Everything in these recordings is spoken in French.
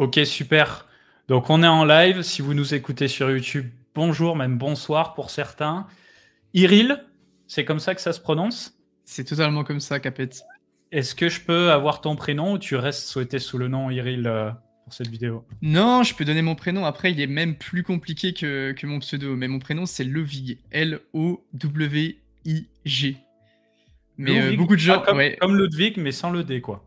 Ok, super. Donc on est en live. Si vous nous écoutez sur YouTube, bonjour, même bonsoir pour certains. Iril, c'est comme ça que ça se prononce? C'est totalement comme ça, Capet. Est-ce que je peux avoir ton prénom ou tu restes souhaité sous le nom Iril pour cette vidéo? Non, je peux donner mon prénom. Après, il est même plus compliqué que mon pseudo. Mais mon prénom, c'est Lovig. L-O-W-I-G. Mais Ludwig, beaucoup de ah, gens, ouais, comme Ludwig, mais sans le D, quoi.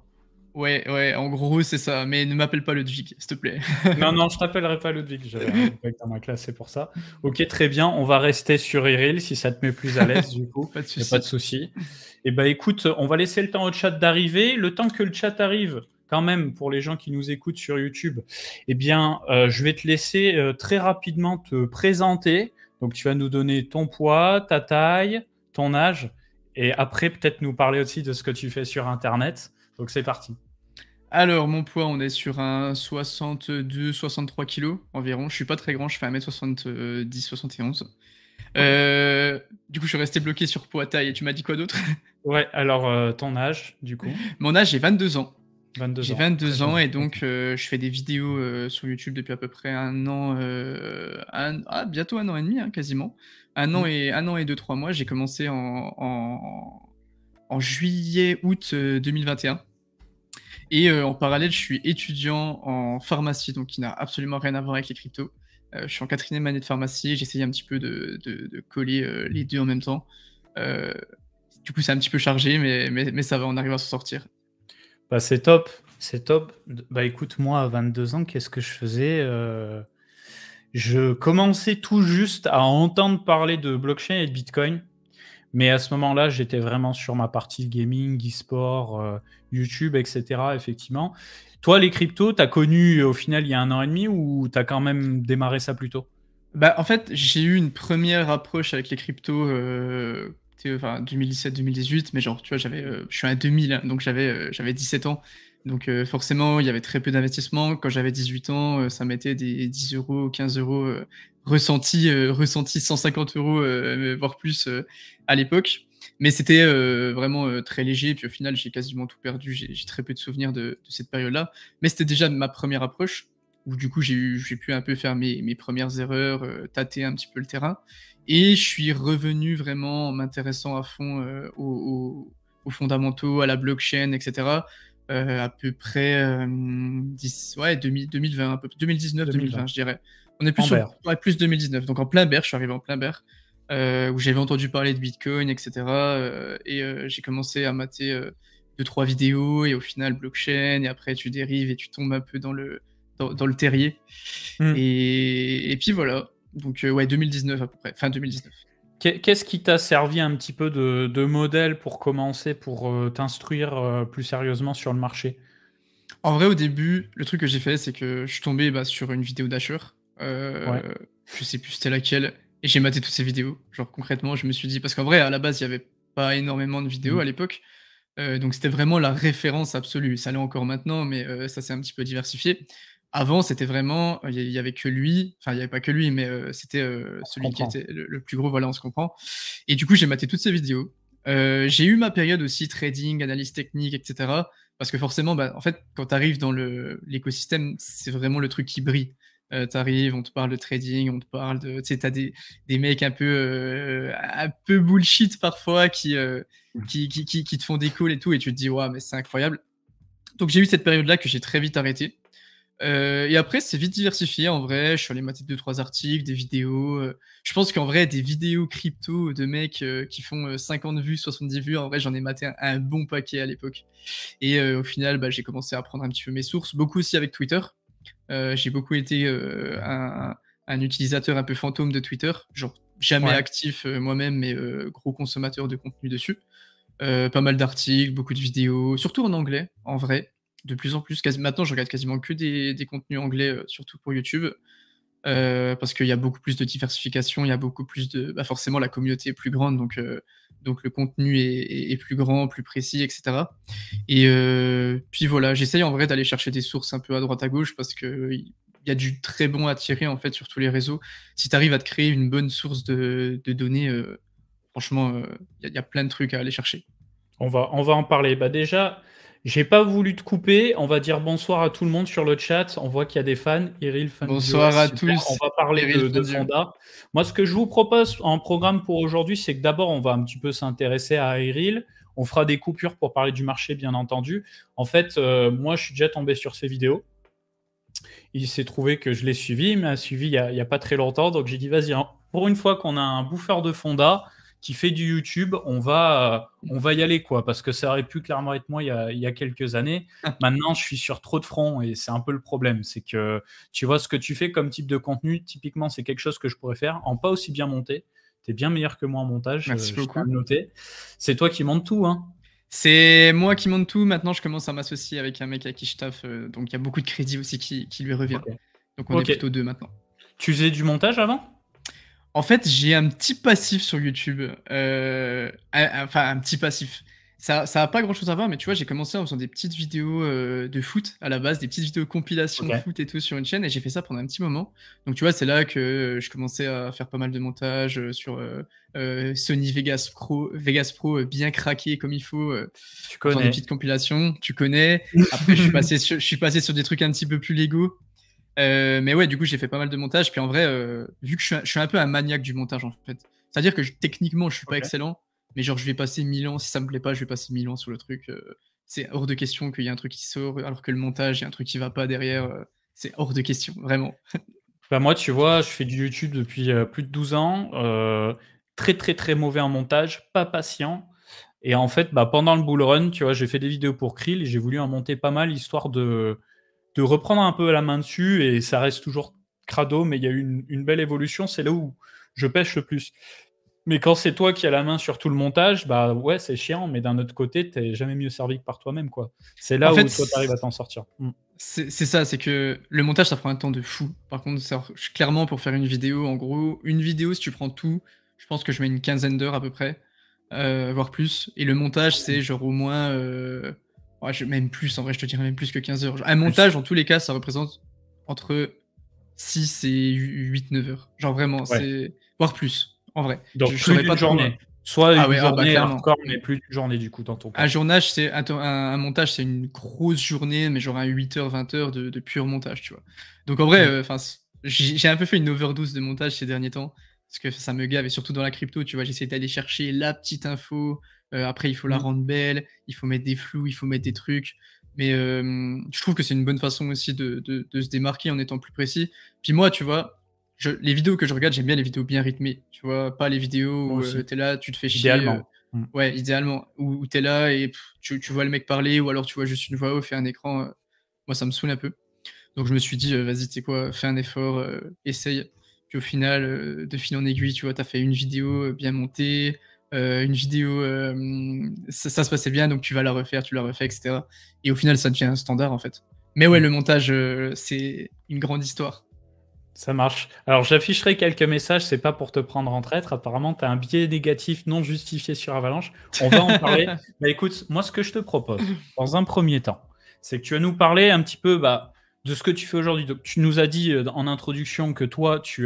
ouais, en gros, c'est ça. Mais ne m'appelle pas Ludwig, s'il te plaît. Non, non, je t'appellerai pas Ludwig. J'avais un Ludwig dans ma classe, c'est pour ça. Ok, très bien. On va rester sur Iril si ça te met plus à l'aise, du coup. Pas de Il n'y a pas de souci. souci. Et bah écoute, on va laisser le temps au chat d'arriver. Le temps que le chat arrive, quand même, pour les gens qui nous écoutent sur YouTube, eh bien, je vais te laisser très rapidement te présenter. Donc, tu vas nous donner ton poids, ta taille, ton âge, et après, peut-être nous parler aussi de ce que tu fais sur Internet. Donc, c'est parti. Alors, mon poids, on est sur un 62-63 kilos environ. Je suis pas très grand, je fais 1m70-71. Du coup, je suis resté bloqué sur poids taille. Et tu m'as dit quoi d'autre? Ouais, alors ton âge, du coup, Mon âge, j'ai 22 ans. 22 J'ai ans. Très 22 bien. ans et Ok. donc je fais des vidéos sur YouTube depuis à peu près un an, bientôt un an et demi, hein, quasiment. Mm. 1 an et 2-3 mois. J'ai commencé en juillet, août 2021. Et en parallèle, je suis étudiant en pharmacie, donc qui n'a absolument rien à voir avec les cryptos. Je suis en quatrième année de pharmacie. J'essaye un petit peu de coller les deux en même temps. Euh, du coup, c'est un petit peu chargé, mais ça va, on arrive à s'en sortir. Bah, c'est top, c'est top. Bah écoute, moi à 22 ans, qu'est-ce que je faisais? Je commençais tout juste à entendre parler de blockchain et de Bitcoin, mais à ce moment-là, j'étais vraiment sur ma partie gaming, e-sport, YouTube, etc. Effectivement. Toi, les cryptos, t'as connu au final il y a un an et demi ou t'as quand même démarré ça plus tôt? Bah, en fait, j'ai eu une première approche avec les cryptos, enfin 2017-2018, mais genre, tu vois, je suis à 2000, hein, donc j'avais 17 ans. Donc forcément, il y avait très peu d'investissement. Quand j'avais 18 ans, ça mettait des 10 euros, 15 euros ressenti 150 euros, voire plus à l'époque. Mais c'était vraiment très léger. Puis au final, j'ai quasiment tout perdu. J'ai très peu de souvenirs de cette période-là. Mais c'était déjà ma première approche où du coup j'ai pu un peu faire mes premières erreurs, tâter un petit peu le terrain. Et je suis revenu vraiment en m'intéressant à fond aux fondamentaux, à la blockchain, etc. À peu près 2020, un peu 2019-2020, 2020. je dirais. On est plus En sur bear. ouais, plus 2019, donc en plein bear, je suis arrivé en plein bear, où j'avais entendu parler de Bitcoin, etc. J'ai commencé à mater 2-3 vidéos, et au final blockchain, et après tu dérives et tu tombes un peu dans le terrier. Hmm. Et puis voilà. Donc ouais, 2019 à peu près, fin 2019. Qu'est-ce qui t'a servi un petit peu de modèle pour commencer, pour t'instruire plus sérieusement sur le marché? En vrai, au début, le truc que j'ai fait, c'est que je suis tombé sur une vidéo d'Asher. Ouais. Je sais plus c'était laquelle. Et j'ai maté toutes ces vidéos. Genre concrètement, je me suis dit, parce qu'en vrai, à la base, il y avait pas énormément de vidéos Mm. à l'époque. Donc c'était vraiment la référence absolue. Ça l'est encore maintenant, mais ça s'est un petit peu diversifié. Avant, c'était vraiment, il y avait que lui. Enfin, il y avait pas que lui, mais c'était On se celui qui comprend. était le plus gros. Voilà, on se comprend. Et du coup, j'ai maté toutes ces vidéos. J'ai eu ma période aussi trading, analyse technique, etc. Parce que forcément, bah, en fait, quand tu arrives dans l'écosystème, c'est vraiment le truc qui brille. Tu arrives, on te parle de trading, on te parle de, tu sais, t'as des mecs un peu bullshit parfois qui te font des calls et tout, et tu te dis, ouais, mais c'est incroyable. Donc j'ai eu cette période-là que j'ai très vite arrêté. Et après, c'est vite diversifié en vrai. Je suis allé mater 2-3 articles, des vidéos. Je pense qu'en vrai, des vidéos crypto de mecs qui font 50 vues, 70 vues, en vrai, j'en ai maté un bon paquet à l'époque. Et au final, bah, j'ai commencé à prendre un petit peu mes sources, beaucoup aussi avec Twitter. J'ai beaucoup été un utilisateur un peu fantôme de Twitter, genre jamais Ouais. actif moi-même, mais gros consommateur de contenu dessus. Pas mal d'articles, beaucoup de vidéos, surtout en anglais, en vrai, de plus en plus. Maintenant, je regarde quasiment que des contenus anglais, surtout pour YouTube, parce qu'il y a beaucoup plus de diversification, il y a beaucoup plus de, bah, forcément, la communauté est plus grande, donc le contenu est plus grand, plus précis, etc. Et puis voilà, j'essaye en vrai d'aller chercher des sources un peu à droite à gauche, parce que il y a du très bon à tirer en fait sur tous les réseaux. Si tu arrives à te créer une bonne source de données, franchement, il y a plein de trucs à aller chercher. On va en parler. Bah déjà, j'ai pas voulu te couper. On va dire bonsoir à tout le monde sur le chat. On voit qu'il y a des fans. Iril, fan d'iOS, Bonsoir à super. On tous, va parler Eril de Fandio. Fonda. Moi, ce que je vous propose en programme pour aujourd'hui, c'est que d'abord, on va un petit peu s'intéresser à Iril. On fera des coupures pour parler du marché, bien entendu. En fait, moi, je suis déjà tombé sur ces vidéos. Il s'est trouvé que je l'ai suivi. Il m'a suivi il y a pas très longtemps. Donc, j'ai dit, vas-y, hein, pour une fois qu'on a un bouffeur de Fonda qui fait du YouTube, on va y aller, quoi. Parce que ça aurait pu clairement être moi il y a quelques années. Maintenant, je suis sur trop de fronts et c'est un peu le problème. C'est que tu vois ce que tu fais comme type de contenu. Typiquement, c'est quelque chose que je pourrais faire en pas aussi bien monté. Tu es bien meilleur que moi en montage, Merci je tiens à beaucoup. le noter. C'est toi qui montes tout, hein. C'est moi qui monte tout. Maintenant, je commence à m'associer avec un mec à qui je taffe. Donc, il y a beaucoup de crédit aussi qui lui revient. Ok. Donc, on est Ok. plutôt deux maintenant. Tu faisais du montage avant? En fait, j'ai un petit passif sur YouTube. Enfin, un petit passif. Ça a pas grand-chose à voir, mais tu vois, j'ai commencé en faisant des petites vidéos de foot à la base, des petites vidéos compilation Ok. foot et tout sur une chaîne, et j'ai fait ça pendant un petit moment. Donc, tu vois, c'est là que je commençais à faire pas mal de montage sur Sony Vegas Pro bien craqué comme il faut, Tu en faisant des connais. petites compilations. Tu connais. Après, je suis passé sur des trucs un petit peu plus Lego. Mais ouais, du coup, j'ai fait pas mal de montage. Puis en vrai, vu que je suis un peu un maniaque du montage, en fait. C'est-à-dire que techniquement, je suis pas Ok. excellent, mais genre, je vais passer 1000 ans. Si ça me plaît pas, je vais passer 1000 ans sur le truc. C'est hors de question qu'il y ait un truc qui sort, alors que le montage, il y a un truc qui va pas derrière. C'est hors de question, vraiment. Bah moi, tu vois, je fais du YouTube depuis plus de 12 ans. Très, très, très mauvais en montage, pas patient. Et en fait, bah, pendant le bull run, tu vois, j'ai fait des vidéos pour Krill et j'ai voulu en monter pas mal, histoire de reprendre un peu la main dessus. Et ça reste toujours crado, mais il y a eu une belle évolution. C'est là où je pêche le plus. Mais quand c'est toi qui as la main sur tout le montage, bah ouais, c'est chiant, mais d'un autre côté, t'es jamais mieux servi que par toi-même, quoi. C'est En là où fait, toi, t'arrives à t'en sortir. c'est ça, c'est que le montage, ça prend un temps de fou. Par contre, clairement, pour faire une vidéo, en gros, une vidéo, si tu prends tout, je pense que je mets une quinzaine d'heures à peu près, voire plus. Et le montage, c'est genre au moins, ouais, même plus, en vrai, je te dirais même plus que 15 heures. Un Plus. montage, en tous les cas, ça représente entre 6 et 8 9 heures. Genre vraiment, Ouais. c'est voire plus, en vrai. Donc Je plus saurais pas d'une trop. journée. Soit Ah une ouais, ah bah journée clairement. hardcore, mais plus d'une journée du coup dans ton Un cas. journage, c'est un montage, c'est une grosse journée, mais genre un 8 heures, 20 heures de pur montage, tu vois? Donc en vrai, Mm. enfin, j'ai un peu fait une overdose de montage ces derniers temps, parce que ça me gave et surtout dans la crypto, tu vois? J'essaie d'aller chercher la petite info, après il faut la Mm. rendre belle, il faut mettre des flous, il faut mettre des trucs, mais je trouve que c'est une bonne façon aussi de se démarquer en étant plus précis. Puis moi, tu vois, les vidéos que je regarde, j'aime bien les vidéos bien rythmées, tu vois? Pas les vidéos Moi où, aussi. tu là, tu te fais chier, Idéalement. Mm. ouais, idéalement, où tu es là et tu vois le mec parler ou alors tu vois juste une voix off et un écran, moi ça me saoule un peu. Donc je me suis dit: «Vas-y, tu sais quoi? Fais un effort, essaye». Puis au final, de fil en aiguille, tu vois, tu as fait une vidéo, bien montée, une vidéo, ça se passait bien donc tu vas la refaire, tu la refais et cetera et au final ça devient un standard, en fait. Mais ouais, Mm. le montage, c'est une grande histoire. Ça marche. Alors j'afficherai quelques messages, c'est pas pour te prendre en traître. Apparemment, tu as un biais négatif non justifié sur Avalanche. On va en parler. Bah écoute, moi ce que je te propose, dans un premier temps, c'est que tu vas nous parler un petit peu de ce que tu fais aujourd'hui. Donc tu nous as dit en introduction que toi, tu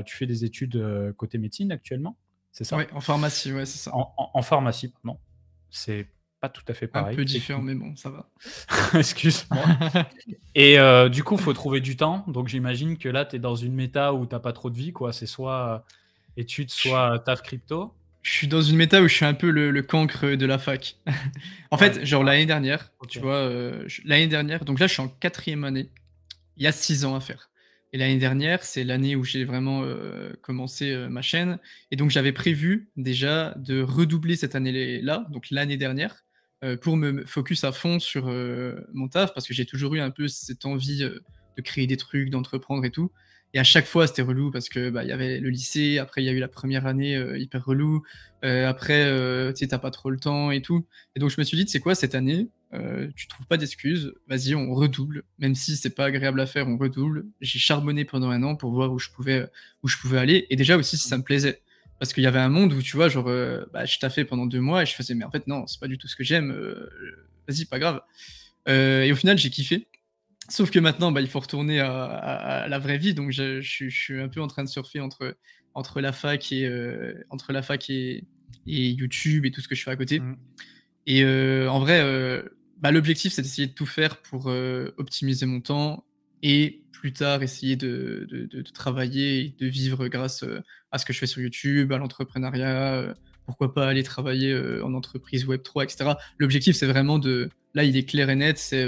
fais des études côté médecine actuellement, c'est ça? Ouais, en pharmacie, ouais, c'est ça. En pharmacie, pardon. C'est pas tout à fait Un pareil, peu différent, technique. mais bon, ça va. Excuse-moi. Et du coup, faut trouver du temps. Donc j'imagine que là, tu es dans une méta où tu pas trop de vie, quoi. C'est soit études, soit taf crypto. Je suis dans une méta où je suis un peu le cancre de la fac. En Ouais. fait, genre Ah, l'année dernière, ok. tu vois, l'année dernière, donc là je suis en quatrième année, il y a 6 ans à faire. Et l'année dernière, c'est l'année où j'ai vraiment commencé ma chaîne. Et donc j'avais prévu déjà de redoubler cette année-là, donc l'année dernière, pour me focus à fond sur mon taf, parce que j'ai toujours eu un peu cette envie de créer des trucs, d'entreprendre et tout. Et à chaque fois, c'était relou parce que bah, il y avait le lycée, après il y a eu la première année hyper relou, après tu sais, t'as pas trop le temps et tout. Et donc je me suis dit, tu sais quoi, cette année, tu trouves pas d'excuses, vas-y, on redouble, même si c'est pas agréable à faire, on redouble. J'ai charbonné pendant un an pour voir où je pouvais aller, et déjà aussi si ça me plaisait. Parce qu'il y avait un monde où, tu vois, genre, bah, je taffais pendant 2 mois et je faisais, mais en fait, non, c'est pas du tout ce que j'aime, vas-y, pas grave. Et au final, j'ai kiffé. Sauf que maintenant, bah, il faut retourner à la vraie vie, donc je suis un peu en train de surfer entre la fac et YouTube et tout ce que je fais à côté. Mm. Et en vrai, l'objectif, c'est d'essayer de tout faire pour optimiser mon temps et plus tard essayer de travailler et de vivre grâce à ce que je fais sur YouTube, à l'entrepreneuriat, pourquoi pas aller travailler en entreprise Web3, etc. L'objectif, c'est vraiment là, il est clair et net, c'est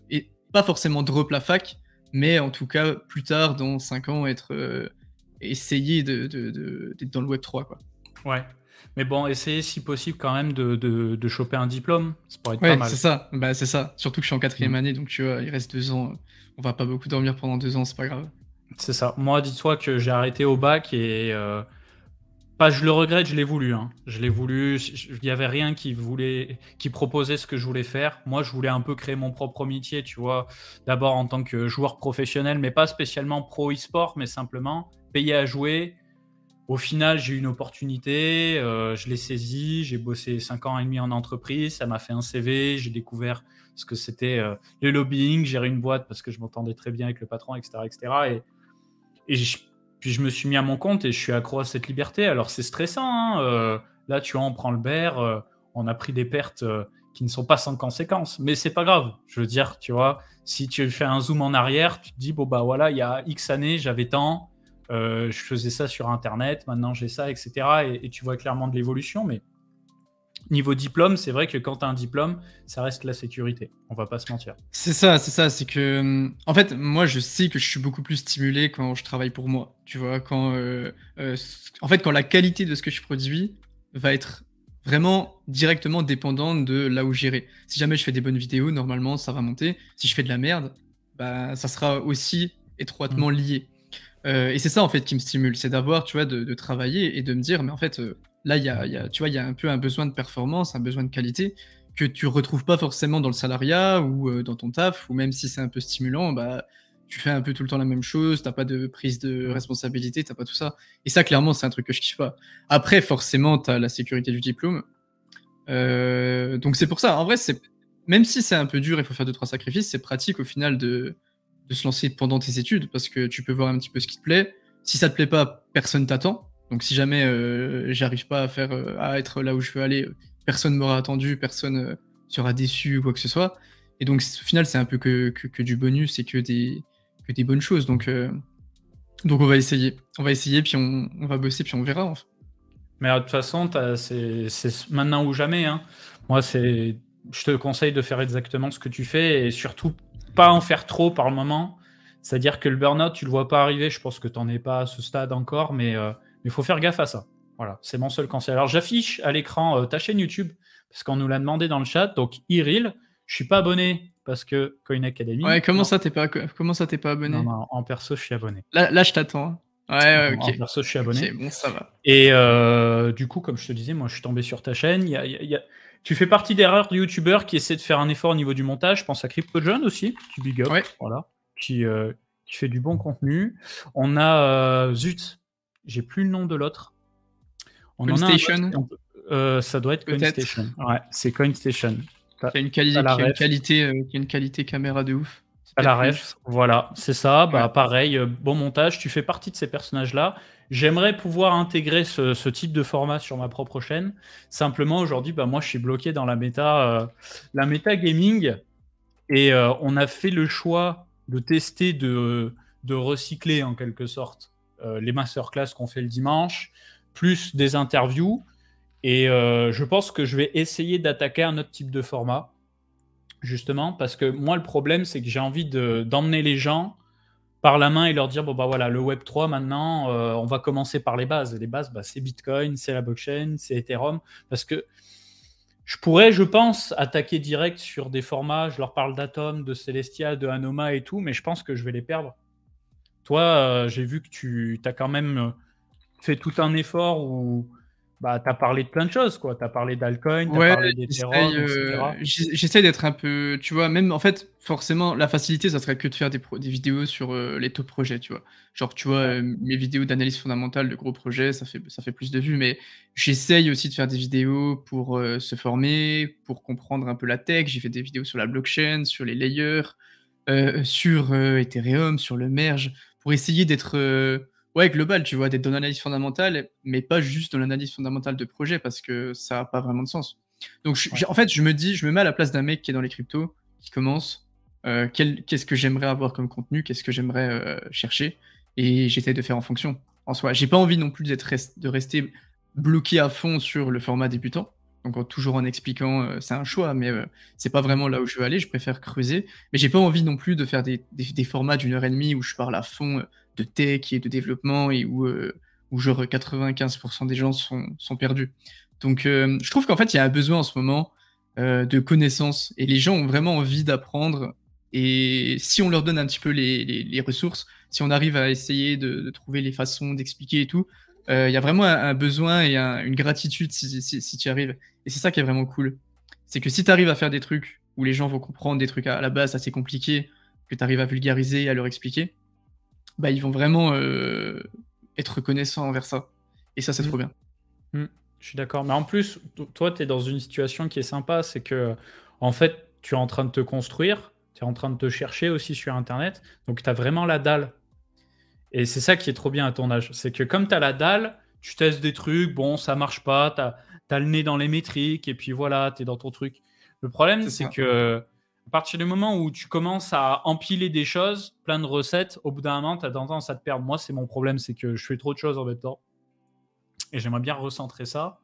et pas forcément drop la fac, mais en tout cas, plus tard, dans 5 ans, essayer d'être dans le Web3, quoi. Ouais. Mais bon, essayer si possible quand même de choper un diplôme, ça pourrait être pas Ouais, c'est mal. ça. Bah, c'est ça. Surtout que je suis en 4e Mm. année, donc tu vois, il reste 2 ans. On va pas beaucoup dormir pendant 2 ans, c'est pas grave. C'est ça. Moi, dis-toi que j'ai arrêté au bac et pas, je le regrette, je l'ai voulu, hein. Je l'ai voulu. Il n'y avait rien qui proposait ce que je voulais faire. Moi, je voulais un peu créer mon propre métier, tu vois. D'abord en tant que joueur professionnel, mais pas spécialement pro e-sport, mais simplement payé à jouer. Au final, j'ai eu une opportunité, je l'ai saisie, j'ai bossé 5 ans et demi en entreprise, ça m'a fait un CV, j'ai découvert ce que c'était le lobbying, gérer une boîte parce que je m'entendais très bien avec le patron, etc. etc. Et puis je me suis mis à mon compte et je suis accro à cette liberté. Alors c'est stressant, hein, là tu vois, on prend le beurre, on a pris des pertes qui ne sont pas sans conséquences, mais c'est pas grave. Je veux dire, tu vois, si tu fais un zoom en arrière, tu te dis, bon bah voilà, il y a X années, j'avais tant, je faisais ça sur Internet, maintenant j'ai ça, etc. Et tu vois clairement de l'évolution, mais niveau diplôme, c'est vrai que quand tu as un diplôme, ça reste la sécurité, on va pas se mentir. C'est ça, c'est que, en fait, moi, je sais que je suis beaucoup plus stimulé quand je travaille pour moi. Tu vois? En fait, quand la qualité de ce que je produis va être vraiment directement dépendante de là où j'irai. Si jamais je fais des bonnes vidéos, normalement, ça va monter. Si je fais de la merde, bah, ça sera aussi Mm. étroitement lié. Et c'est ça, en fait, qui me stimule, c'est d'avoir, tu vois, de travailler et de me dire: «Mais en fait, là, tu vois, il y a un peu un besoin de performance, un besoin de qualité que tu retrouves pas forcément dans le salariat ou dans ton taf, ou même si c'est un peu stimulant, bah, tu fais un peu tout le temps la même chose, tu pas de prise de responsabilité, tu pas tout ça». Et ça, clairement, c'est un truc que je kiffe pas. Après, forcément, tu as la sécurité du diplôme, donc c'est pour ça. En vrai, c'est même si c'est un peu dur, il faut faire 2-3 sacrifices, c'est pratique au final de se lancer pendant tes études parce que tu peux voir un petit peu ce qui te plaît. Si ça te plaît pas, personne t'attend. Donc si jamais j'arrive pas à être là où je veux aller, personne m'aura attendu, personne sera déçu ou quoi que ce soit. Et donc au final, c'est un peu que du bonus et que des bonnes choses. Donc on va essayer. On va essayer, puis on va bosser, puis on verra. Enfin. Mais de toute façon, c'est maintenant ou jamais, hein. Moi, je te conseille de faire exactement ce que tu fais et surtout pas en faire trop par le moment. C'est-à-dire que le burn-out, tu le vois pas arriver. Je pense que tu n'en es pas à ce stade encore, mais il faut faire gaffe à ça. Voilà, c'est mon seul conseil. Alors, j'affiche à l'écran ta chaîne YouTube parce qu'on nous l'a demandé dans le chat. Donc, Iril, je suis pas abonné parce que Coin Academy. Ouais, comment Non, ça t'es pas non, abonné? non, en perso, je suis abonné. Là, je t'attends. Hein. Ouais, ouais, En ok. perso, je suis abonné. Ok, bon, ça va. Et du coup, comme je te disais, moi, je suis tombé sur ta chaîne. Tu fais partie des rares youtubeurs qui essaient de faire un effort au niveau du montage. Je pense à CryptoJohn aussi, qui big up, Ouais. voilà, qui fait du bon contenu. On a Zut, j'ai plus le nom de l'autre. On en a un PlayStation, autre. Ça doit être peut-être. CoinStation. Ouais, c'est CoinStation. T'as Qui a une, t'as la ref. qui a une qualité caméra de ouf. C'est À la peut-être lui. ref, voilà, c'est ça. Ouais. Bah, pareil, bon montage. Tu fais partie de ces personnages-là. J'aimerais pouvoir intégrer ce type de format sur ma propre chaîne. Simplement, aujourd'hui, bah, moi, je suis bloqué dans la méta gaming. Et on a fait le choix de tester de recycler en quelque sorte les masterclass qu'on fait le dimanche, plus des interviews. Et je pense que je vais essayer d'attaquer un autre type de format. Justement, parce que moi, le problème, c'est que j'ai envie d'emmener les gens par la main et leur dire, bon, bah voilà, le Web3, maintenant, on va commencer par les bases. Et les bases, bah, c'est Bitcoin, c'est la blockchain, c'est Ethereum. Parce que je pourrais, je pense, attaquer direct sur des formats, je leur parle d'Atom, de Celestia, de Anoma et tout, mais je pense que je vais les perdre. Toi, j'ai vu que tu as quand même fait tout un effort où bah, tu as parlé de plein de choses, quoi. Tu as parlé d'Alcoin, tu as Ouais, parlé d'Ethereum, etc. j'essaye d'être un peu, tu vois, même en fait, forcément, la facilité, ça serait que de faire des vidéos sur les top projets, tu vois. Genre, tu vois, Ouais. mes vidéos d'analyse fondamentale de gros projets, ça fait plus de vues, mais j'essaye aussi de faire des vidéos pour se former, pour comprendre un peu la tech. J'ai fait des vidéos sur la blockchain, sur les layers, sur Ethereum, sur le merge, pour essayer d'être ouais, global, tu vois, d'être dans l'analyse fondamentale, mais pas juste dans l'analyse fondamentale de projet parce que ça a pas vraiment de sens. Donc, en fait, je me mets à la place d'un mec qui est dans les cryptos, qui commence, qu'est-ce que j'aimerais avoir comme contenu, qu'est-ce que j'aimerais chercher, et j'essaie de faire en fonction. En soi, j'ai pas envie non plus de rester bloqué à fond sur le format débutant. Donc, toujours en expliquant, c'est un choix, mais c'est pas vraiment là où je veux aller, je préfère creuser. Mais j'ai pas envie non plus de faire des formats d'1 h 30 où je parle à fond de tech et de développement et où genre 95% des gens sont perdus. Donc, je trouve qu'en fait, il y a un besoin en ce moment de connaissances et les gens ont vraiment envie d'apprendre. Et si on leur donne un petit peu les ressources, si on arrive à essayer de trouver les façons d'expliquer et tout, il y a vraiment un besoin et une gratitude si tu y arrives. Et c'est ça qui est vraiment cool. C'est que si tu arrives à faire des trucs où les gens vont comprendre des trucs à la base assez compliqués, que tu arrives à vulgariser et à leur expliquer, bah, ils vont vraiment être reconnaissants envers ça. Et ça, c'est trop bien. Je suis d'accord. Mais en plus, toi, tu es dans une situation qui est sympa, c'est que, en fait, tu es en train de te construire, tu es en train de te chercher aussi sur Internet, donc tu as vraiment la dalle. Et c'est ça qui est trop bien à ton âge. C'est que comme tu as la dalle, tu testes des trucs, bon, ça marche pas, tu as le nez dans les métriques, et puis voilà, tu es dans ton truc. Le problème, c'est que à partir du moment où tu commences à empiler des choses, plein de recettes, au bout d'un moment, tu as tendance à te perdre. Moi, c'est mon problème, c'est que je fais trop de choses en même temps. Et j'aimerais bien recentrer ça.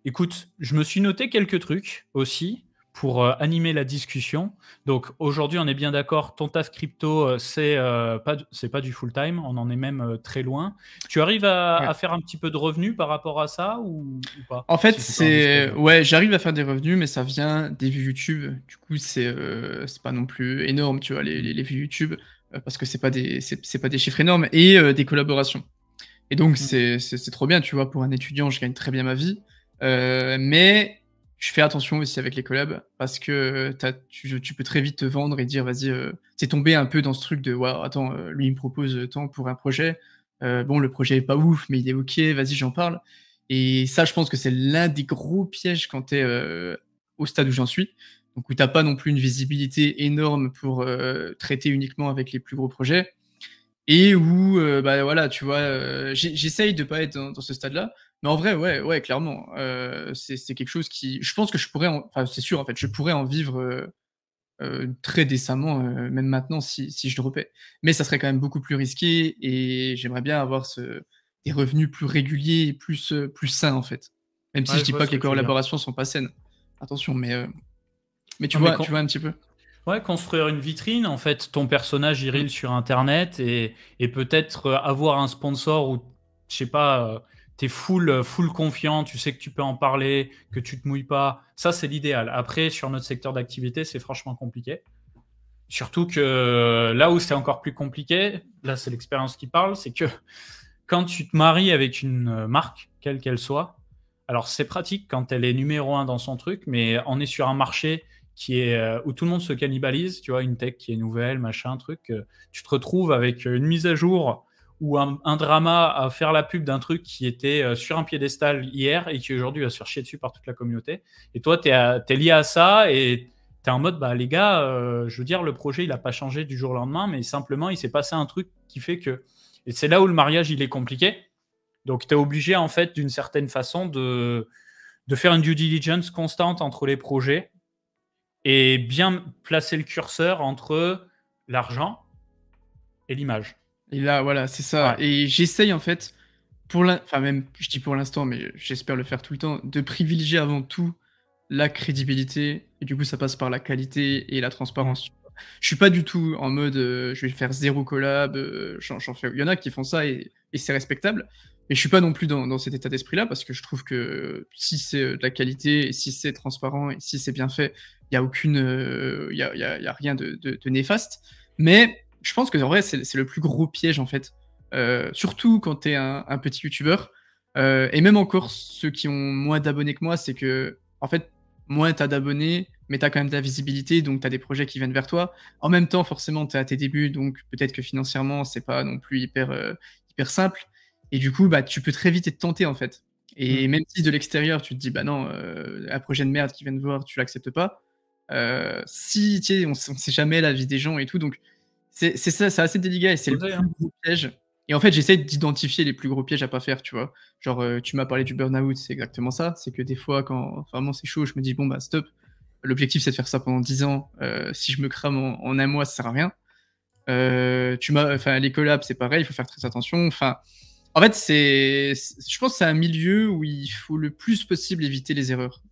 Écoute, je me suis noté quelques trucs aussi pour animer la discussion. Donc aujourd'hui, on est bien d'accord, ton taf crypto, c'est pas du full time, on en est même très loin. Tu arrives à faire un petit peu de revenus par rapport à ça ou pas? En fait, j'arrive à faire des revenus, mais ça vient des vues YouTube. Du coup, c'est pas non plus énorme, tu vois, les vues YouTube, parce que c'est pas des chiffres énormes et des collaborations. Et donc, c'est trop bien, tu vois, pour un étudiant, je gagne très bien ma vie. Mais je fais attention aussi avec les collabs parce que tu peux très vite te vendre et dire, vas-y, c'est tombé un peu dans ce truc de, ouais, attends, lui, il me propose tant pour un projet. Bon, le projet est pas ouf, mais il est OK, vas-y, j'en parle. Et ça, je pense que c'est l'un des gros pièges quand tu es au stade où j'en suis. Donc, où tu n'as pas non plus une visibilité énorme pour traiter uniquement avec les plus gros projets. Et où, bah, voilà, tu vois, j'essaye de pas être dans ce stade-là, mais en vrai, ouais, clairement, c'est quelque chose qui je pense que je pourrais enfin, c'est sûr, en fait, je pourrais en vivre, très décemment, même maintenant si je dropais. Mais ça serait quand même beaucoup plus risqué et j'aimerais bien avoir des revenus plus réguliers et plus sains, en fait. Même si Ouais, je je dis vois pas ce que les que tu veux dire. collaborations sont pas saines. Attention, mais tu Non, mais vois un petit peu? ouais, construire une vitrine, en fait, ton personnage il reel sur Internet et peut-être avoir un sponsor où, je sais pas, tu es full confiant, tu sais que tu peux en parler, que tu te mouilles pas. Ça, c'est l'idéal. Après, sur notre secteur d'activité, c'est franchement compliqué. Surtout que là où c'est encore plus compliqué, là, c'est l'expérience qui parle, c'est que quand tu te maries avec une marque, quelle qu'elle soit, alors c'est pratique quand elle est numéro un dans son truc, mais on est sur un marché qui est où tout le monde se cannibalise, tu vois, une tech qui est nouvelle, machin, truc. Tu te retrouves avec une mise à jour ou un drama à faire la pub d'un truc qui était sur un piédestal hier et qui aujourd'hui va se faire chier dessus par toute la communauté. Et toi, tu es lié à ça et tu es en mode, bah les gars, je veux dire, le projet, il n'a pas changé du jour au lendemain, mais simplement, il s'est passé un truc qui fait que... Et c'est là où le mariage, il est compliqué. Donc, tu es obligé, en fait, d'une certaine façon, de faire une due diligence constante entre les projets et bien placer le curseur entre l'argent et l'image. Et là, voilà, c'est ça. Ouais. Et j'essaye, en fait, enfin, même, je dis pour l'instant, mais j'espère le faire tout le temps, de privilégier avant tout la crédibilité. Et du coup, ça passe par la qualité et la transparence. Je suis pas du tout en mode je vais faire zéro collab. J'en fais. Il y en a qui font ça et c'est respectable. Mais je suis pas non plus dans cet état d'esprit-là parce que je trouve que si c'est de la qualité et si c'est transparent et si c'est bien fait, il y a aucune, y a rien de néfaste. Mais je pense que en vrai, c'est le plus gros piège en fait. Surtout quand tu es un petit youtubeur. Et même encore ceux qui ont moins d'abonnés que moi, c'est que en fait, moins tu as d'abonnés, mais tu as quand même de la visibilité, donc tu as des projets qui viennent vers toi. En même temps, forcément, tu es à tes débuts, donc peut-être que financièrement, c'est pas non plus hyper simple. Et du coup, bah, tu peux très vite être tenté, en fait. Et même si de l'extérieur, tu te dis, bah non, un projet de merde qui vient de voir, tu l'acceptes pas. Si, tu sais, on sait jamais la vie des gens et tout, donc c'est ça, c'est assez délicat et c'est le plus gros piège. Et en fait, j'essaie d'identifier les plus gros pièges à pas faire, tu vois. Genre, tu m'as parlé du burn-out, c'est exactement ça. C'est que des fois, quand vraiment c'est chaud, je me dis, bon, bah, stop. L'objectif, c'est de faire ça pendant 10 ans. Si je me crame en un mois, ça sert à rien. Les collabs, c'est pareil, il faut faire très attention. Enfin, en fait, je pense que c'est un milieu où il faut le plus possible éviter les erreurs.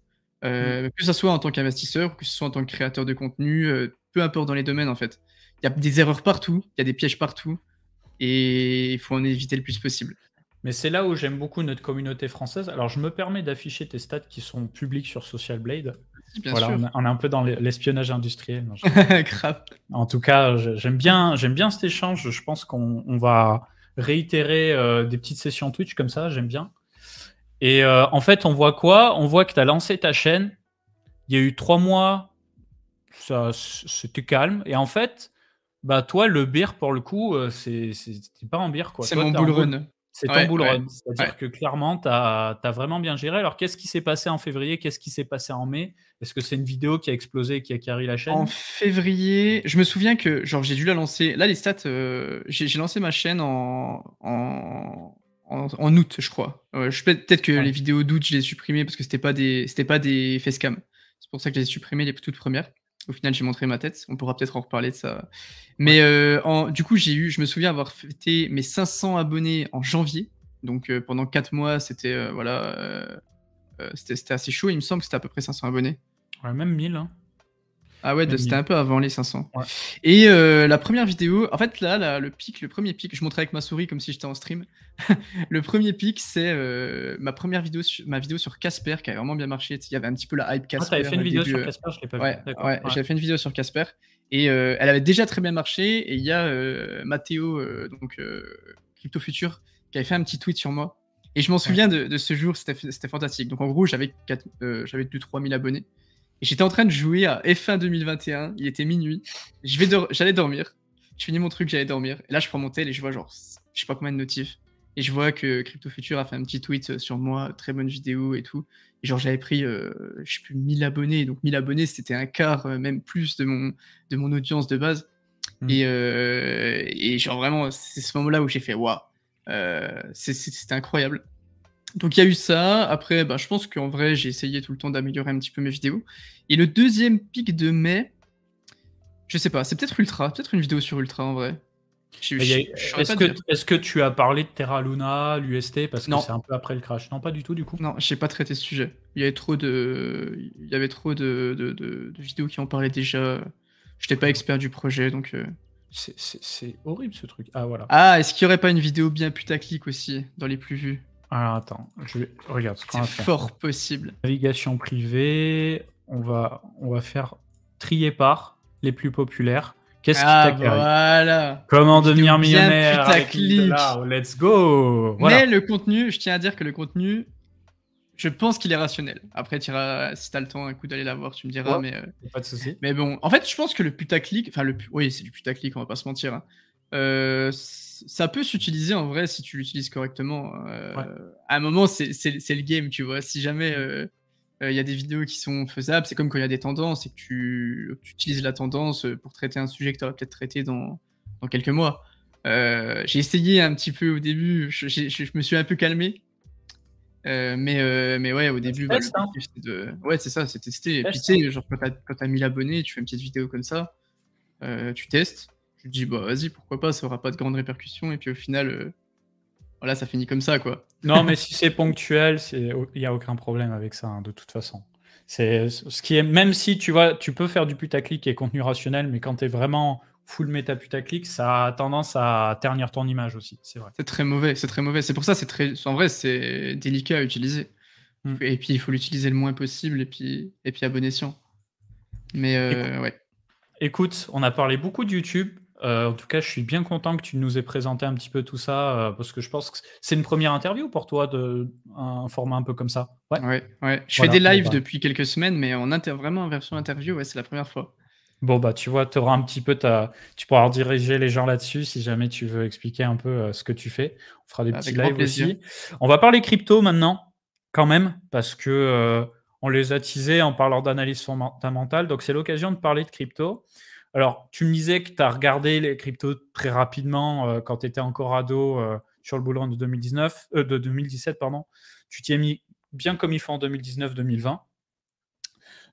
Que ce soit en tant qu'investisseur, que ce soit en tant que créateur de contenu, peu importe dans les domaines, en fait. Il y a des erreurs partout, il y a des pièges partout, et il faut en éviter le plus possible. Mais c'est là où j'aime beaucoup notre communauté française. Alors, je me permets d'afficher tes stats qui sont publics sur Social Blade. Si, bien Voilà, sûr. on est un peu dans l'espionnage industriel. Non, Grave. En tout cas, j'aime bien cet échange. Je pense qu'on va réitérer des petites sessions Twitch comme ça. J'aime bien. Et en fait, on voit quoi? On voit que tu as lancé ta chaîne. Il y a eu 3 mois, c'était calme. Et en fait, bah toi, le beer, pour le coup, c'est pas en beer, quoi. C'est Toi, mon t'es en bull bull. run. C'est ton Ouais, bull ouais, run. C'est-à-dire ouais. que clairement, tu as vraiment bien géré. Alors, qu'est-ce qui s'est passé en février? Qu'est-ce qui s'est passé en mai? Est-ce que c'est une vidéo qui a explosé et qui a carry la En chaîne? février, je me souviens que genre j'ai dû la lancer. Là, les stats, j'ai lancé ma chaîne en août, je crois. Peut-être que Ouais. les vidéos d'août, je les ai supprimées parce que c'était pas des facecam. C'est pour ça que je les ai supprimées les toutes premières. Au final, j'ai montré ma tête. On pourra peut-être en reparler de ça. Mais du coup, je me souviens avoir fêté mes 500 abonnés en janvier. Donc pendant 4 mois, c'était c'était assez chaud. Il me semble que c'était à peu près 500 abonnés. Ouais, même 1000. Hein. Ah ouais, Même c'était 1000. un peu avant les 500. Ouais. Et la première vidéo, en fait là, le premier pic, je montrais avec ma souris comme si j'étais en stream. Le premier pic, c'est ma vidéo sur Casper qui a vraiment bien marché. Il y avait un petit peu la hype Ah, Casper. t'avais fait une au vidéo début, sur Casper, je l'ai pas ouais, vu. D'accord. ouais, j'avais fait une vidéo sur Casper et elle avait déjà très bien marché. Et il y a Mathéo, Crypto Future, qui avait fait un petit tweet sur moi. Et je m'en souviens de ce jour, c'était fantastique. Donc en gros, j'avais 2-3 000 abonnés. Et j'étais en train de jouer à F1 2021, il était minuit, j'allais dormir, je finis mon truc, j'allais dormir, et là je prends mon tel et je vois genre, je sais pas combien de notifs, et je vois que Crypto Future a fait un petit tweet sur moi, très bonne vidéo et tout, et genre j'avais pris, je sais plus, 1000 abonnés, donc 1000 abonnés c'était un quart, même plus de mon audience de base, et genre vraiment, c'est ce moment-là où j'ai fait, waouh, c'était incroyable. Donc il y a eu ça. Après, bah, je pense qu'en vrai, j'ai essayé tout le temps d'améliorer un petit peu mes vidéos. Et le deuxième pic de mai, je sais pas, c'est peut-être Ultra, peut-être une vidéo sur Ultra en vrai. Est-ce que tu as parlé de Terra Luna, l'UST, parce que Non. c'est un peu après le crash? Non, pas du tout, du coup. Non, j'ai pas traité ce sujet. Il y avait trop de vidéos qui en parlaient déjà. J'étais pas expert du projet, donc. C'est horrible ce truc. Ah, voilà. Ah, est-ce qu'il y aurait pas une vidéo bien putaclic aussi dans les plus vus? Alors attends, regarde ce qu'on va C'est faire. fort possible. Navigation privée, on va faire trier par les plus populaires. Qu'est-ce qui t'a carré? Voilà. Comment Une vidéo devenir bien millionnaire avec putaclic. $1000? Let's go. Voilà. Mais le contenu, je tiens à dire que le contenu, je pense qu'il est rationnel. Après, si t'as le temps un coup d'aller la voir, tu me diras. Ouais, pas de souci. Mais bon, en fait, je pense que le putaclic, oui, c'est du putaclic, on va pas se mentir. Hein. Ça peut s'utiliser en vrai si tu l'utilises correctement. À un moment, c'est le game, tu vois. Si jamais il y a des vidéos qui sont faisables, c'est comme quand il y a des tendances et que tu utilises la tendance pour traiter un sujet que tu aurais peut-être traité dans quelques mois. J'ai essayé un petit peu au début, je me suis un peu calmé. Mais ouais, au début, l'objectif, c'était de. Ouais, c'est ça, c'est tester. Et puis, tu sais, genre, quand t'as 1000 abonnés, tu fais une petite vidéo comme ça, tu testes, tu te dis, bah vas-y, pourquoi pas, ça aura pas de grandes répercussions, et puis au final, voilà, ça finit comme ça, quoi. Non, mais si c'est ponctuel, il n'y a aucun problème avec ça, hein, de toute façon. C'est ce qui est, même si tu peux faire du putaclic et contenu rationnel, mais quand tu es vraiment full méta putaclic, ça a tendance à ternir ton image aussi, c'est vrai. C'est très mauvais, c'est très mauvais. C'est pour ça, en vrai, c'est délicat à utiliser. Et puis, il faut l'utiliser le moins possible, et puis à bon escient. Mais ouais. Écoute, on a parlé beaucoup de YouTube. En tout cas, je suis bien content que tu nous aies présenté un petit peu tout ça, parce que je pense que c'est une première interview pour toi, un format un peu comme ça. Ouais. Je fais des lives depuis quelques semaines, mais vraiment en version interview, ouais, c'est la première fois. Bon, bah, tu vois, tu auras un petit peu tu pourras rediriger les gens là-dessus si jamais tu veux expliquer un peu ce que tu fais. On fera des petits lives aussi. On va parler crypto maintenant, quand même, parce que on les a teasés en parlant d'analyse fondamentale. Donc, c'est l'occasion de parler de crypto. Alors, tu me disais que tu as regardé les cryptos très rapidement quand tu étais encore ado sur le bull run de 2017, pardon. Tu t'y es mis bien comme il faut en 2019-2020.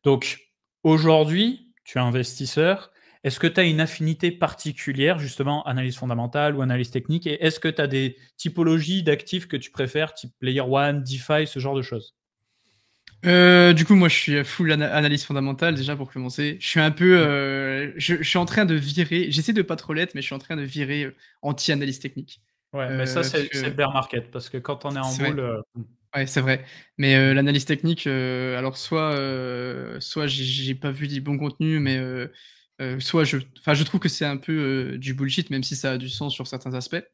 Donc, aujourd'hui, tu es investisseur. Est-ce que tu as une affinité particulière, justement, analyse fondamentale ou analyse technique? Et est-ce que tu as des typologies d'actifs que tu préfères, type Layer One, DeFi, ce genre de choses? Du coup, moi, je suis full analyse fondamentale, déjà, pour commencer. Je suis un peu... je suis en train de virer... J'essaie de pas trop l'être, mais je suis en train de virer anti-analyse technique. Ouais, mais ça, Parce c'est le que... bear market, parce que quand on est en C'est vrai. bull, Ouais, c'est vrai. Mais l'analyse technique, alors soit j'ai pas vu du bon contenu, mais soit enfin, je trouve que c'est un peu du bullshit, même si ça a du sens sur certains aspects.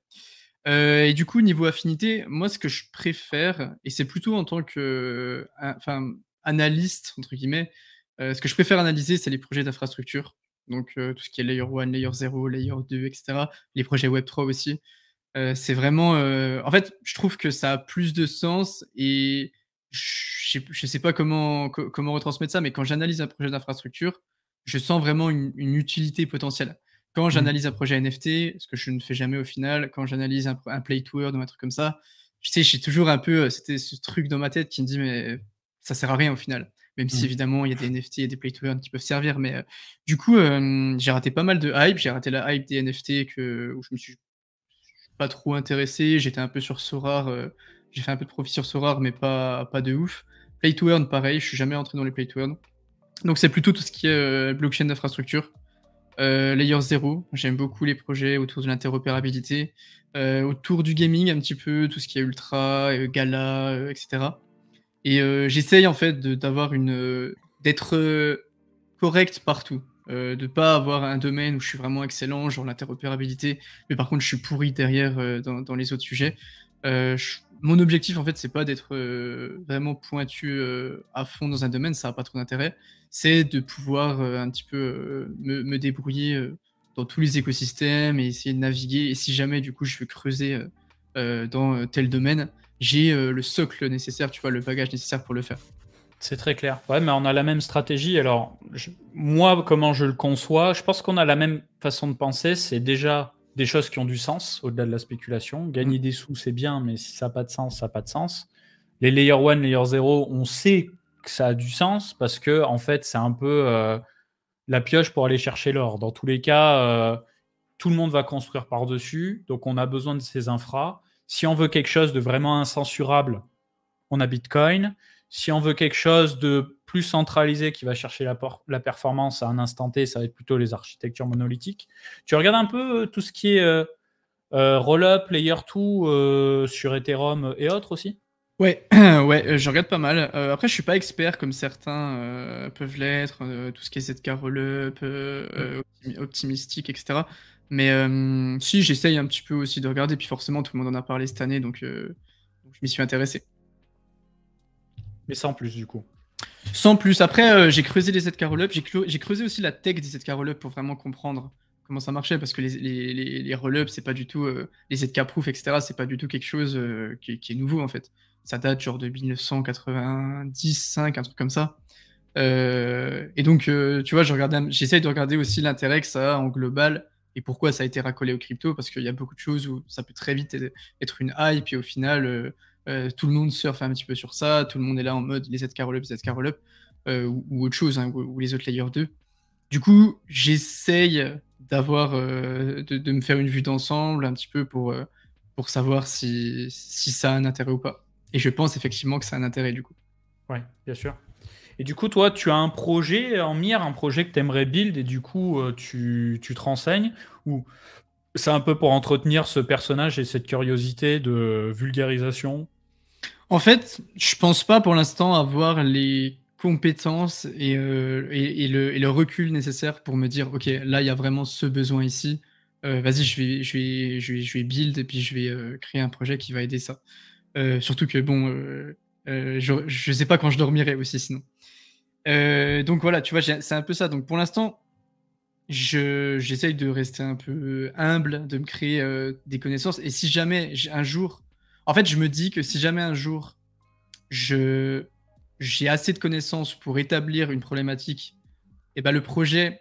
Et du coup, niveau affinité, moi, ce que je préfère, et c'est plutôt en tant que, enfin, «analyste» entre guillemets, ce que je préfère analyser, c'est les projets d'infrastructure. Donc, tout ce qui est Layer 1, Layer 0, Layer 2, et cetera. Les projets Web3 aussi. C'est vraiment, en fait, je trouve que ça a plus de sens et je sais pas comment retransmettre ça, mais quand j'analyse un projet d'infrastructure, je sens vraiment une utilité potentielle. Quand mmh. j'analyse un projet NFT, ce que je ne fais jamais au final, quand j'analyse un play to earn ou un truc comme ça, tu sais, j'ai toujours un peu, c'était ce truc dans ma tête qui me dit: «Mais ça sert à rien au final». Même si Mmh. évidemment il y a des NFT et des play to earn qui peuvent servir, mais du coup, j'ai raté pas mal de hype. J'ai raté la hype des NFT où je me suis pas trop intéressé, j'étais un peu sur Sorare, j'ai fait un peu de profit sur Sorare, mais pas de ouf. Play to earn, pareil, je suis jamais rentré dans les play to earn. Donc c'est plutôt tout ce qui est, blockchain d'infrastructure. Layer 0, j'aime beaucoup les projets autour de l'interopérabilité, autour du gaming un petit peu, tout ce qui est Ultra, Gala, et cetera. Et j'essaye en fait d'avoir d'être, correct partout. De pas avoir un domaine où je suis vraiment excellent, genre l'interopérabilité, mais par contre je suis pourri derrière, dans les autres sujets. Mon objectif en fait, c'est pas d'être, vraiment pointu, à fond dans un domaine, ça a pas trop d'intérêt. C'est de pouvoir, un petit peu, me débrouiller, dans tous les écosystèmes et essayer de naviguer, et si jamais du coup je veux creuser, dans, tel domaine, j'ai, le socle nécessaire, tu vois? Le bagage nécessaire pour le faire. C'est très clair. Ouais, mais on a la même stratégie. Alors, moi, comment je le conçois, je pense qu'on a la même façon de penser. C'est déjà des choses qui ont du sens au-delà de la spéculation. Mmh. Gagner des sous, c'est bien, mais si ça n'a pas de sens, ça n'a pas de sens. Les layer 1, layer 0, on sait que ça a du sens parce que, en fait, c'est un peu la pioche pour aller chercher l'or. Dans tous les cas, tout le monde va construire par-dessus. Donc, on a besoin de ces infras. Si on veut quelque chose de vraiment incensurable, on a Bitcoin. Si on veut quelque chose de plus centralisé qui va chercher la performance à un instant T, ça va être plutôt les architectures monolithiques. Tu regardes un peu tout ce qui est roll-up, layer 2 sur Ethereum et autres aussi? Ouais, ouais, je regarde pas mal. Après, je suis pas expert comme certains, peuvent l'être, tout ce qui est ZK Rollup, Mm. Optimistic, et cetera. Mais si, j'essaye un petit peu aussi de regarder, puis forcément, tout le monde en a parlé cette année, donc je m'y suis intéressé. Mais sans plus, du coup. Sans plus, après, j'ai creusé les ZK Rollup, j'ai creusé aussi la tech des ZK Rollup pour vraiment comprendre comment ça marchait, parce que les Rollup, c'est pas du tout, les ZK Proof, et cetera, c'est pas du tout quelque chose, qui est nouveau, en fait. Ça date genre de 1995, un truc comme ça. Et donc, tu vois, j'essaye de regarder aussi l'intérêt que ça a en global et pourquoi ça a été racolé aux crypto, parce qu'il y a beaucoup de choses où ça peut très vite être une hype et au final, tout le monde surfe un petit peu sur ça, tout le monde est là en mode les ZK Rollup, ou autre chose, hein, ou les autres Layer 2. Du coup, j'essaye de me faire une vue d'ensemble un petit peu pour savoir si ça a un intérêt ou pas. Et je pense effectivement que ça a un intérêt du coup. Ouais, bien sûr. Et du coup, toi, tu as un projet en mire, un projet que tu aimerais build, et du coup, tu te renseignes, ou c'est un peu pour entretenir ce personnage et cette curiosité de vulgarisation? En fait, je pense pas pour l'instant avoir les compétences et le recul nécessaire pour me dire: «OK, là, il y a vraiment ce besoin ici. Vas-y, je vais build et puis je vais, créer un projet qui va aider ça». Surtout que bon, je sais pas quand je dormirai aussi sinon. Donc voilà, tu vois, c'est un peu ça. Donc pour l'instant, j'essaye de rester un peu humble, de me créer, des connaissances, et si jamais un jour, en fait, je me dis que si jamais un jour je j'ai assez de connaissances pour établir une problématique, et ben le projet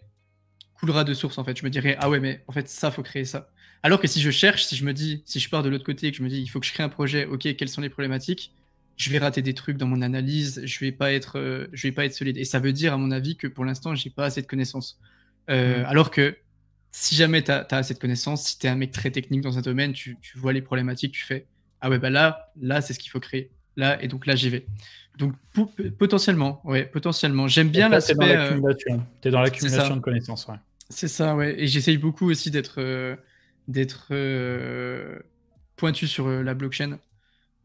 coulera de source en fait. Je me dirais ah ouais mais en fait ça faut créer ça. Alors que si je cherche, si je pars de l'autre côté et que je me dis il faut que je crée un projet, ok quelles sont les problématiques, je vais rater des trucs dans mon analyse, je vais pas être solide. Et ça veut dire à mon avis que pour l'instant j'ai pas assez de connaissances. Alors que si jamais tu as assez de connaissances, si tu es un mec très technique dans un domaine, tu vois les problématiques, tu fais ah ouais bah là c'est ce qu'il faut créer. Là et donc là j'y vais. Donc potentiellement, ouais, potentiellement. J'aime bien Là, t'es dans l'aspect. l'accumulation. T'es dans C'est ça. l'accumulation de connaissances, ouais. C'est ça, ouais. Et j'essaye beaucoup aussi d'être pointu sur la blockchain.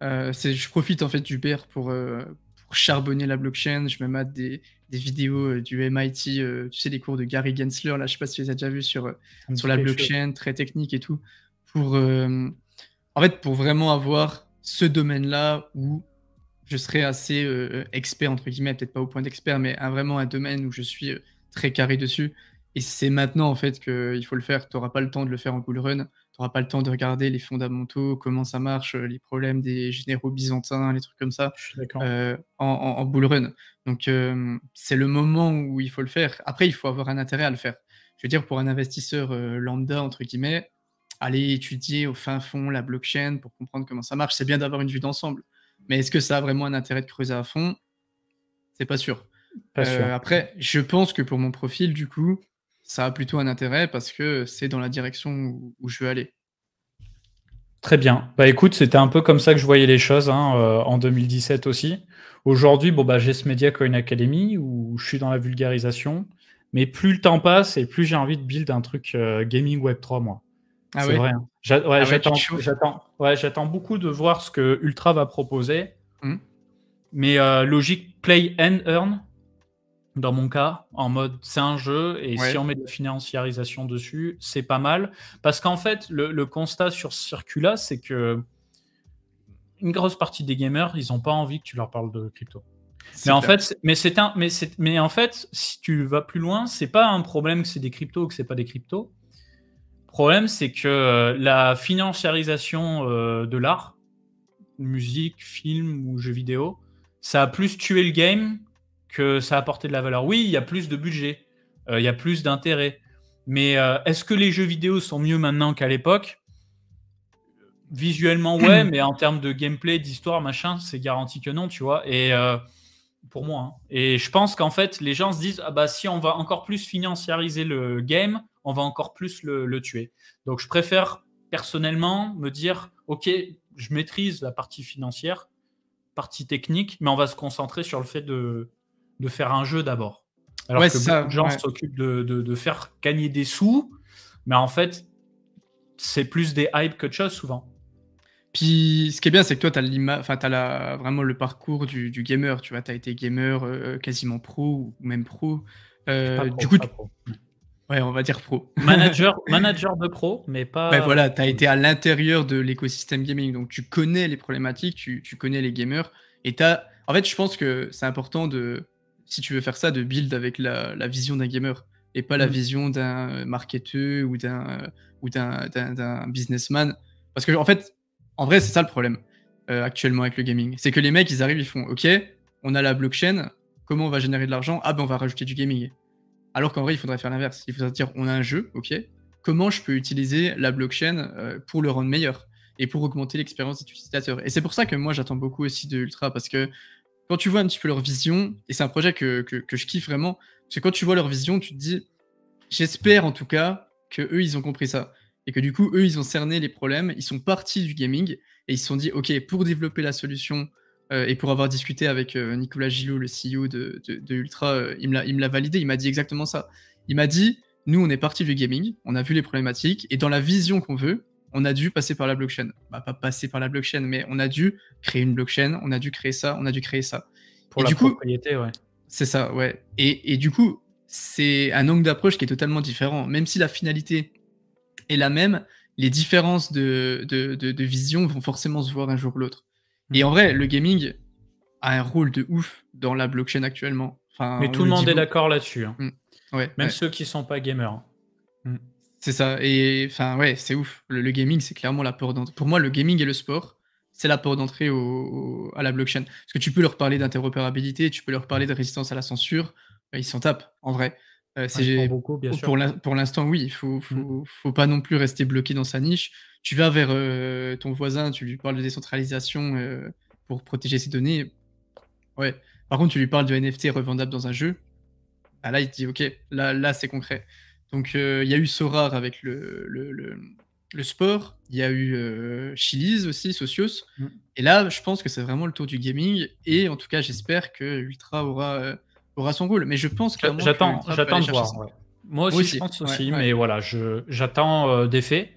Je profite en fait du BER pour charbonner la blockchain. Je me mate des vidéos du MIT, tu sais, les cours de Gary Gensler, là, je sais pas si tu les as déjà vus sur la blockchain, très technique et tout. En fait, pour vraiment avoir ce domaine-là où je serais assez expert, entre guillemets, peut-être pas au point d'expert, mais vraiment un domaine où je suis très carré dessus. Et c'est maintenant, en fait, qu'il faut le faire. Tu n'auras pas le temps de le faire en bull run. Tu n'auras pas le temps de regarder les fondamentaux, comment ça marche, les problèmes des généraux byzantins, les trucs comme ça, Je suis d'accord. en bull run. Donc, c'est le moment où il faut le faire. Après, il faut avoir un intérêt à le faire. Je veux dire, pour un investisseur lambda, entre guillemets, aller étudier au fin fond la blockchain pour comprendre comment ça marche, c'est bien d'avoir une vue d'ensemble. Mais est-ce que ça a vraiment un intérêt de creuser à fond? C'est pas sûr. Pas sûr. Après, je pense que pour mon profil, du coup, ça a plutôt un intérêt parce que c'est dans la direction où je veux aller. Très bien. Bah écoute, c'était un peu comme ça que je voyais les choses hein, en 2017 aussi. Aujourd'hui, bon, bah, j'ai ce Media Coin Academy où je suis dans la vulgarisation. Mais plus le temps passe et plus j'ai envie de build un truc gaming Web3, moi. Ah C'est ouais? vrai. Hein. Ah ouais, tu te chauffes? J'attends beaucoup de voir ce que Ultra va proposer. Mmh. Mais logique play and earn, dans mon cas, en mode c'est un jeu et si Ouais. on met de la financiarisation dessus, c'est pas mal. Parce qu'en fait, le constat sur ce circuit-là, c'est que une grosse partie des gamers, ils n'ont pas envie que tu leur parles de crypto. Mais en Clair. fait, mais en fait, si tu vas plus loin, c'est pas un problème que c'est des cryptos ou que c'est pas des cryptos. Le problème, c'est que la financiarisation de l'art, musique, film ou jeux vidéo, ça a plus tué le game que ça a apporté de la valeur. Oui, il y a plus de budget, il y a plus d'intérêt. Mais est-ce que les jeux vidéo sont mieux maintenant qu'à l'époque? Visuellement, ouais, mais en termes de gameplay, d'histoire, machin, c'est garanti que non, tu vois. Et pour moi. Hein. Et je pense qu'en fait, les gens se disent ah bah si on va encore plus financiariser le game, on va encore plus le tuer. Donc je préfère personnellement me dire ok, je maîtrise la partie financière, partie technique, mais on va se concentrer sur le fait de faire un jeu d'abord. Alors Ouais, que c'est beaucoup ça, de gens ouais. s'occupent de faire gagner des sous, mais en fait, c'est plus des hypes que de choses souvent. Puis ce qui est bien, c'est que toi, t'as vraiment le parcours du gamer, tu vois? Tu as été gamer, quasiment pro ou même pro. Pas Du pro, coup, pas pro. ouais, on va dire pro. Manager de pro, mais Ouais, pas. voilà, tu as été à l'intérieur de l'écosystème gaming, donc tu connais les problématiques, tu connais les gamers et en fait, je pense que c'est important si tu veux faire ça, de build avec la vision d'un gamer et pas la Mm. vision d'un marketeur ou d'un businessman. Parce que en fait, en vrai, c'est ça le problème, actuellement avec le gaming. C'est que les mecs, ils arrivent, ils font: «OK, on a la blockchain, comment on va générer de l'argent? Ah ben, on va rajouter du gaming». Alors qu'en vrai, il faudrait faire l'inverse. Il faudrait dire: «On a un jeu, OK, comment je peux utiliser la blockchain pour le rendre meilleur et pour augmenter l'expérience des utilisateurs». Et c'est pour ça que moi j'attends beaucoup aussi de Ultra parce que quand tu vois un petit peu leur vision, et c'est un projet que je kiffe vraiment, parce que quand tu vois leur vision, tu te dis, j'espère en tout cas que eux ils ont compris ça et que du coup eux ils ont cerné les problèmes, ils sont partis du gaming et ils se sont dit ok pour développer la solution et pour avoir discuté avec Nicolas Gillot, le CEO de Ultra, il me l'a validé, il m'a dit exactement ça. Il m'a dit nous on est parti du gaming, on a vu les problématiques et dans la vision qu'on veut, on a dû passer par la blockchain. Bah, pas passer par la blockchain, mais on a dû créer une blockchain, on a dû créer ça, on a dû créer ça. Pour Et la du coup, propriété, ouais. c'est ça, ouais. Et du coup, c'est un angle d'approche qui est totalement différent. Même si la finalité est la même, les différences de vision vont forcément se voir un jour ou l'autre. Et en vrai, le gaming a un rôle de ouf dans la blockchain actuellement. Enfin, Mais on tout le le dit monde est beaucoup. d'accord là-dessus. Hein. Mm. Ouais, Même ouais. ceux qui sont pas gamers. Hein. Mm. C'est ça. Et enfin, ouais, c'est ouf. Le gaming, c'est clairement la porte d'entrée. Pour moi, le gaming et le sport, c'est la porte d'entrée à la blockchain. Parce que tu peux leur parler d'interopérabilité, tu peux leur parler de résistance à la censure, ils s'en tapent, en vrai. Pour beaucoup, bien sûr. Pour l'instant, oui, faut pas non plus rester bloqué dans sa niche. Tu vas vers ton voisin, tu lui parles de décentralisation pour protéger ses données. Ouais. Par contre, tu lui parles de NFT revendable dans un jeu. Ah là, il te dit ok, là c'est concret. Donc il y a eu Sorare avec le sport, il y a eu Chiliz aussi, Socios. Mm. Et là, je pense que c'est vraiment le tour du gaming. Et en tout cas, j'espère que Ultra aura son rôle. Mais je pense clairement que Ultra peut J'attends aller de chercher voir. ça. Ouais. Moi aussi, je pense Ouais, aussi, ouais. mais voilà, j'attends des faits.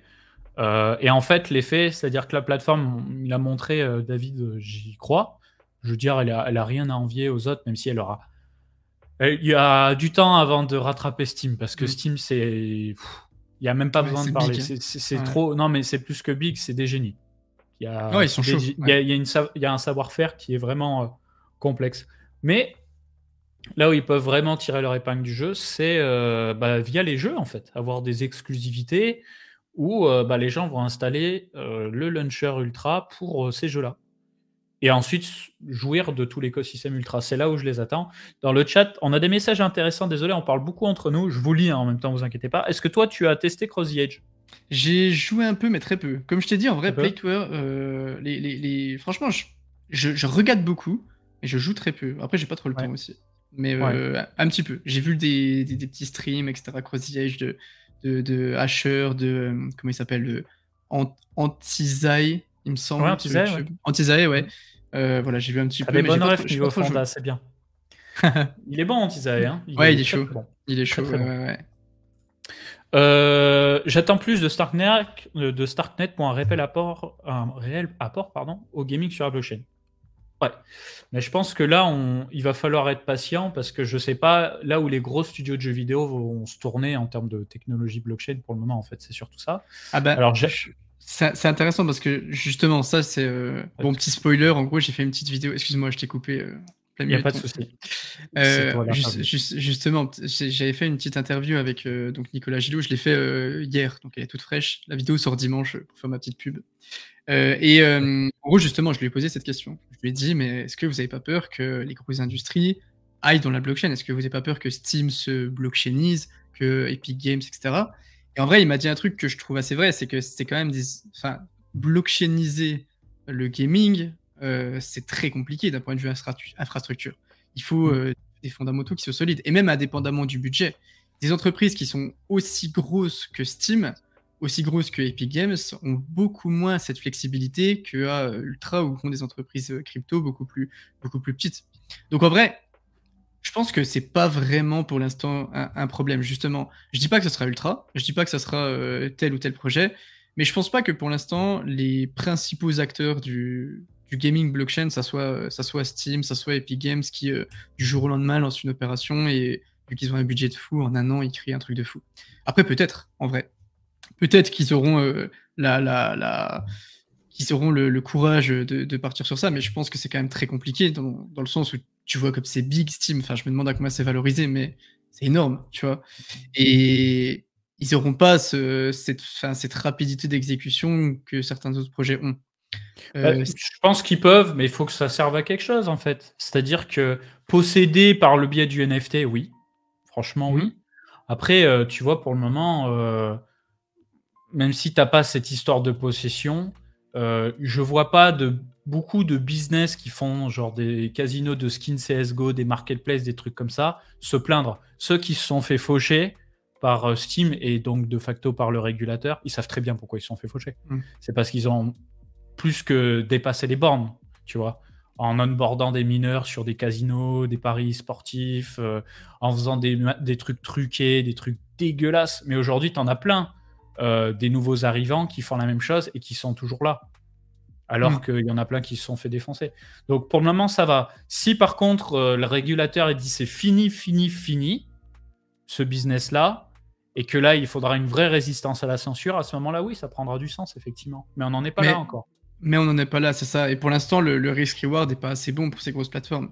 Et en fait, les faits, c'est-à-dire que la plateforme, il a montré, David, j'y crois. Je veux dire, elle a rien à envier aux autres, même si elle aura. Il y a du temps avant de rattraper Steam, parce que Mm. Steam, il n'y a même pas Ouais, besoin de c'est parler. big, hein. C'est Ouais. trop. Non, mais c'est plus que big, c'est des génies. Ouais, ils sont chauds. Ouais. Il y a un savoir-faire qui est vraiment complexe. Mais là où ils peuvent vraiment tirer leur épingle du jeu, c'est via les jeux, en fait. Avoir des exclusivités où les gens vont installer le launcher Ultra pour ces jeux-là. Et ensuite, jouir de tout l'écosystème Ultra. C'est là où je les attends. Dans le chat, on a des messages intéressants. Désolé, on parle beaucoup entre nous. Je vous lis en même temps, vous inquiétez pas. Est-ce que toi, tu as testé Cross the Edge? J'ai joué un peu, mais très peu. Comme je t'ai dit, en vrai, Un peu. Playtower, franchement, je regarde beaucoup, mais je joue très peu. Après, j'ai pas trop le Ouais. temps aussi. Mais Ouais. un petit peu. J'ai vu des petits streams, etc. Cross the Edge de Asher, comment il s'appelle Antizaï, il me Ouais, semble, un sur teaser, ouais. YouTube. Antizaï, ouais. Mm. Voilà, j'ai vu un petit T'as peu, des mais j'ai bonnes pas trop, refs j'ai pas niveau trop joué. Fonda, c'est bien. Il est bon, Antisae, hein. Ouais, il est Très chaud. très bon. Il est Très chaud, très ouais, bon. ouais, ouais. J'attends plus de Starknet pour un réel apport au gaming sur la blockchain. Ouais. Mais je pense que là, il va falloir être patient parce que je sais pas là où les gros studios de jeux vidéo vont se tourner en termes de technologie blockchain pour le moment, en fait. C'est surtout ça. Ah bah, Alors, c'est intéressant parce que justement, ça c'est. Bon, petit spoiler, en gros, j'ai fait une petite vidéo. Excuse-moi, je t'ai coupé plein il n'y a milieu de pas de ton. souci. C'est toi l'interview. Justement, j'avais fait une petite interview avec donc Nicolas Gillot, je l'ai fait hier, donc elle est toute fraîche. La vidéo sort dimanche pour faire ma petite pub. En gros, justement, je lui ai posé cette question. Je lui ai dit, mais est-ce que vous n'avez pas peur que les grosses industries aillent dans la blockchain? Est-ce que vous n'avez pas peur que Steam se blockchainise, que Epic Games, etc. Et en vrai, il m'a dit un truc que je trouve assez vrai, c'est que c'est quand même enfin, blockchainiser le gaming, c'est très compliqué d'un point de vue infrastructure. Il faut des fondamentaux qui soient solides, et même indépendamment du budget. Des entreprises qui sont aussi grosses que Steam, aussi grosses que Epic Games, ont beaucoup moins cette flexibilité que Ultra ou qu'ont des entreprises crypto beaucoup plus petites. Donc en vrai, je pense que c'est pas vraiment pour l'instant un problème, justement. Je dis pas que ce sera Ultra, je dis pas que ce sera tel ou tel projet, mais je pense pas que pour l'instant, les principaux acteurs du gaming blockchain, ça soit Steam, ça soit Epic Games, qui du jour au lendemain lancent une opération et vu qu'ils ont un budget de fou, en un an, ils créent un truc de fou. Après, peut-être, en vrai. Peut-être qu'ils auront qu'ils auront le courage de partir sur ça, mais je pense que c'est quand même très compliqué dans le sens où tu vois comme c'est big Steam, enfin je me demande à combien c'est valorisé, mais c'est énorme, tu vois. Et ils n'auront pas cette rapidité d'exécution que certains autres projets ont. Je pense qu'ils peuvent, mais il faut que ça serve à quelque chose, en fait. C'est-à-dire que posséder par le biais du NFT, oui. Franchement, Mhm. oui. Après, tu vois, pour le moment, même si tu n'as pas cette histoire de possession, je vois pas beaucoup de business qui font genre des casinos de skins CSGO, des marketplaces, des trucs comme ça, se plaindre. Ceux qui se sont fait faucher par Steam et donc de facto par le régulateur, ils savent très bien pourquoi ils se sont fait faucher. Mhm. C'est parce qu'ils ont plus que dépassé les bornes, tu vois, en onboardant des mineurs sur des casinos, des paris sportifs, en faisant des trucs truqués, des trucs dégueulasses. Mais aujourd'hui, tu en as plein. Des nouveaux arrivants qui font la même chose et qui sont toujours là. Alors qu'il y en a plein qui se sont fait défoncer. Donc pour le moment, ça va. Si par contre, le régulateur il dit c'est fini, ce business-là, et que là, il faudra une vraie résistance à la censure, à ce moment-là, oui, ça prendra du sens, effectivement. Mais on n'en est pas là encore. Mais on n'en est pas là, c'est ça. Et pour l'instant, le risk-reward n'est pas assez bon pour ces grosses plateformes.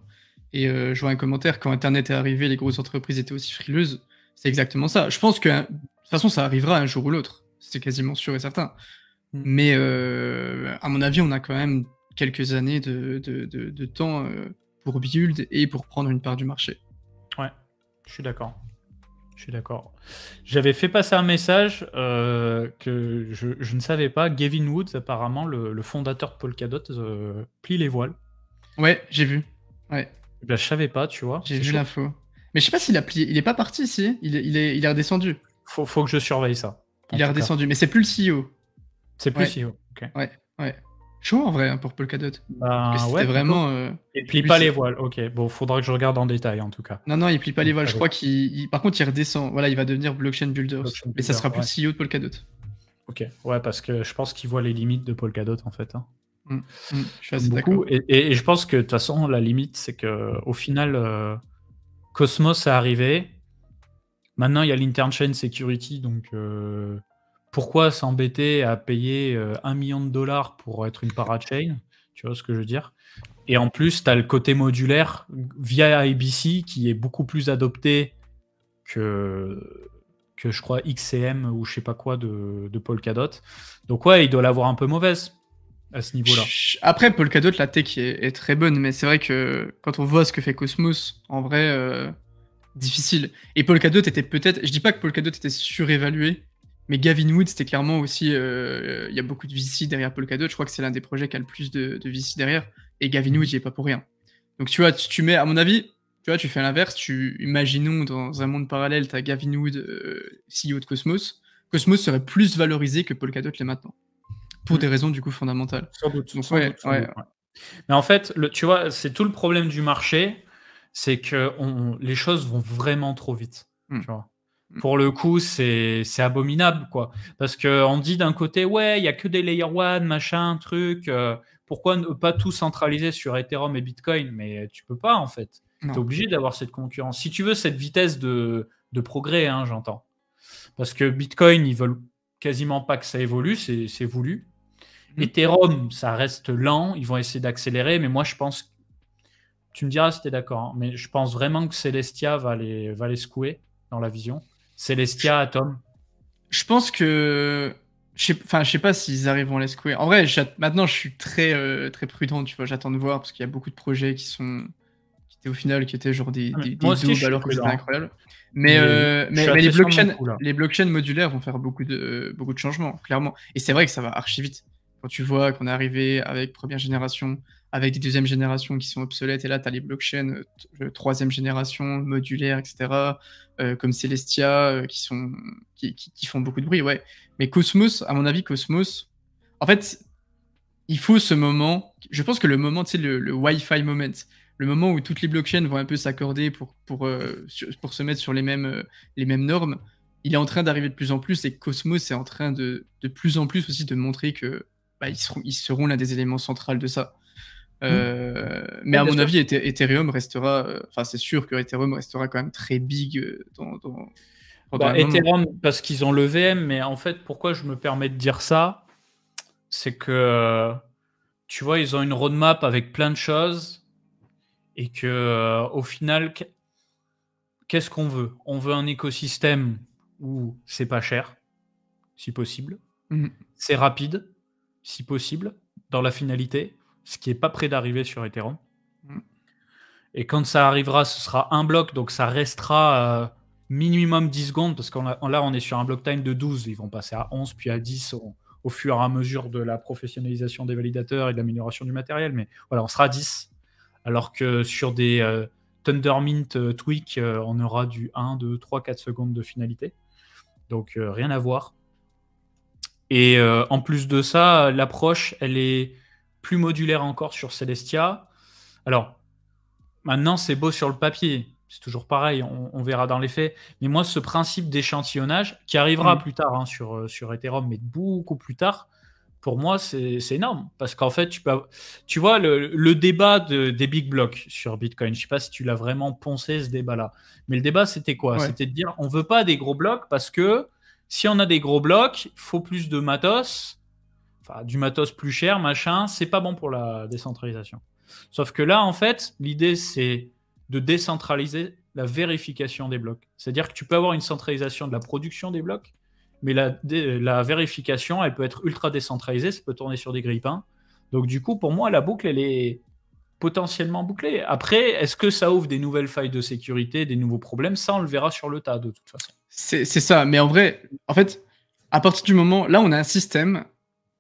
Et je vois un commentaire, quand Internet est arrivé, les grosses entreprises étaient aussi frileuses. C'est exactement ça. Je pense que, de toute façon, ça arrivera un jour ou l'autre. C'est quasiment sûr et certain. Mais à mon avis, on a quand même quelques années de temps pour build et pour prendre une part du marché. Ouais, je suis d'accord. Je suis d'accord. J'avais fait passer un message que je ne savais pas. Gavin Woods, apparemment, le fondateur de Polkadot, plie les voiles. Ouais, j'ai vu. Ouais, Eh ben, je savais pas, tu vois. j'ai C'est vu chaud. l'info. Mais je sais pas s'il a plié. Il est pas parti ici. Il est redescendu. Faut que je surveille ça. En Il est tout cas. redescendu. Mais c'est plus le CEO. C'est plus Ouais, si haut. Ok. ouais, ouais. Chaud en vrai hein, pour Polkadot. Parce que Ben c'était ouais, plutôt. vraiment. Il plie Lui, pas les voiles. Ok. Bon, faudra que je regarde en détail en tout cas. Non, non, il plie pas les voiles. Je Avec crois par contre, il redescend. Voilà, il va devenir blockchain builders. Blockchain Mais ça Builder, sera plus ouais. le CEO de Polkadot. Ok. Ouais, parce que je pense qu'il voit les limites de Polkadot en fait. Hein. Je suis assez Comme beaucoup. d'accord. Et je pense que de toute façon, la limite, c'est que au final, Cosmos est arrivé. Maintenant, il y a l'intern chain security, donc pourquoi s'embêter à payer 1 million de dollars pour être une parachain? Tu vois ce que je veux dire? Et en plus, tu as le côté modulaire via ABC qui est beaucoup plus adopté que je crois XCM ou je sais pas quoi de Polkadot. Donc ouais, il doit l'avoir un peu mauvaise à ce niveau-là. Après, Polkadot, la tech est très bonne, mais c'est vrai que quand on voit ce que fait Cosmos, en vrai, difficile. Et Polkadot était peut-être. Je dis pas que Polkadot était surévalué, mais Gavin Wood, c'était clairement aussi. Il y a beaucoup de VC derrière Polkadot. Je crois que c'est l'un des projets qui a le plus de VC derrière. Et Gavin Wood, il est pas pour rien. Donc tu vois, tu mets, à mon avis, tu vois, tu fais l'inverse. Imaginons dans un monde parallèle, tu as Gavin Wood, CEO de Cosmos. Cosmos serait plus valorisé que Polkadot l'est maintenant. Pour des raisons du coup fondamentales. Sans doute, Donc sans doute, ouais. Mais en fait, tu vois, c'est tout le problème du marché, c'est que les choses vont vraiment trop vite. Tu vois. Pour le coup, c'est abominable, quoi. Parce qu'on dit d'un côté, ouais, il n'y a que des layer 1, machin, truc. Pourquoi ne pas tout centraliser sur Ethereum et Bitcoin? Mais tu peux pas, en fait. Tu es obligé d'avoir cette concurrence. Si tu veux cette vitesse de progrès, hein, j'entends. Parce que Bitcoin, ils veulent quasiment pas que ça évolue, c'est voulu. Ethereum, ça reste lent, ils vont essayer d'accélérer, mais moi je pense, tu me diras si tu es d'accord, hein, mais je pense vraiment que Celestia va les secouer dans la vision. Celestia, Atom. Je pense que. Je sais pas s'ils arriveront à les secouer. En vrai, maintenant je suis très prudent, tu vois, j'attends de voir, parce qu'il y a beaucoup de projets qui étaient au final, qui étaient genre des Moi aussi, daubes je suis alors que c'était prudent. incroyable. Mais les blockchains modulaires vont faire beaucoup de changements, clairement. Et c'est vrai que ça va archi vite. Quand tu vois qu'on est arrivé avec première génération, avec des deuxième génération qui sont obsolètes, et là, tu as les blockchains troisième génération, modulaires, etc., comme Celestia, qui font beaucoup de bruit, ouais. Mais Cosmos, à mon avis, Cosmos, en fait, il faut ce moment, je pense que le moment, tu sais, le Wi-Fi moment, le moment où toutes les blockchains vont un peu s'accorder pour se mettre sur les mêmes normes, il est en train d'arriver de plus en plus, et Cosmos est en train de plus en plus aussi de montrer que ils seront l'un des éléments centraux de ça. Mais à mon avis, Ethereum restera, c'est sûr que Ethereum restera quand même très big pendant un Ethereum, moment. parce qu'ils ont le VM, mais en fait, pourquoi je me permets de dire ça, c'est que, tu vois, ils ont une roadmap avec plein de choses, et que au final, qu'est-ce qu'on veut? On veut un écosystème où c'est pas cher, si possible. C'est rapide, si possible, dans la finalité, ce qui n'est pas près d'arriver sur Ethereum. Et quand ça arrivera, ce sera un bloc, donc ça restera minimum 10 secondes, parce que là, on est sur un block time de 12. Ils vont passer à 11, puis à 10 au fur et à mesure de la professionnalisation des validateurs et de l'amélioration du matériel. Mais voilà, on sera à 10. Alors que sur des Thundermint Tweak, on aura du 1, 2, 3, 4 secondes de finalité. Donc rien à voir. Et en plus de ça, l'approche, elle est plus modulaire encore sur Celestia. Alors, maintenant, c'est beau sur le papier. C'est toujours pareil, on verra dans les faits. Mais moi, ce principe d'échantillonnage, qui arrivera plus tard hein, sur Ethereum, mais beaucoup plus tard, pour moi, c'est énorme. Parce qu'en fait, tu vois, le débat des big blocks sur Bitcoin, je ne sais pas si tu l'as vraiment poncé, ce débat-là. Mais le débat, c'était quoi? C'était de dire, on ne veut pas des gros blocs parce que si on a des gros blocs, il faut plus de matos, enfin, du matos plus cher, machin, c'est pas bon pour la décentralisation. Sauf que là, en fait, l'idée, c'est de décentraliser la vérification des blocs. C'est-à-dire que tu peux avoir une centralisation de la production des blocs, mais la vérification, elle peut être ultra décentralisée, ça peut tourner sur des grippins. Donc du coup, pour moi, la boucle, elle est potentiellement bouclé. Après, est-ce que ça ouvre des nouvelles failles de sécurité, des nouveaux problèmes? Ça, on le verra sur le tas, de toute façon. C'est ça, mais en vrai, en fait, à partir du moment là, on a un système,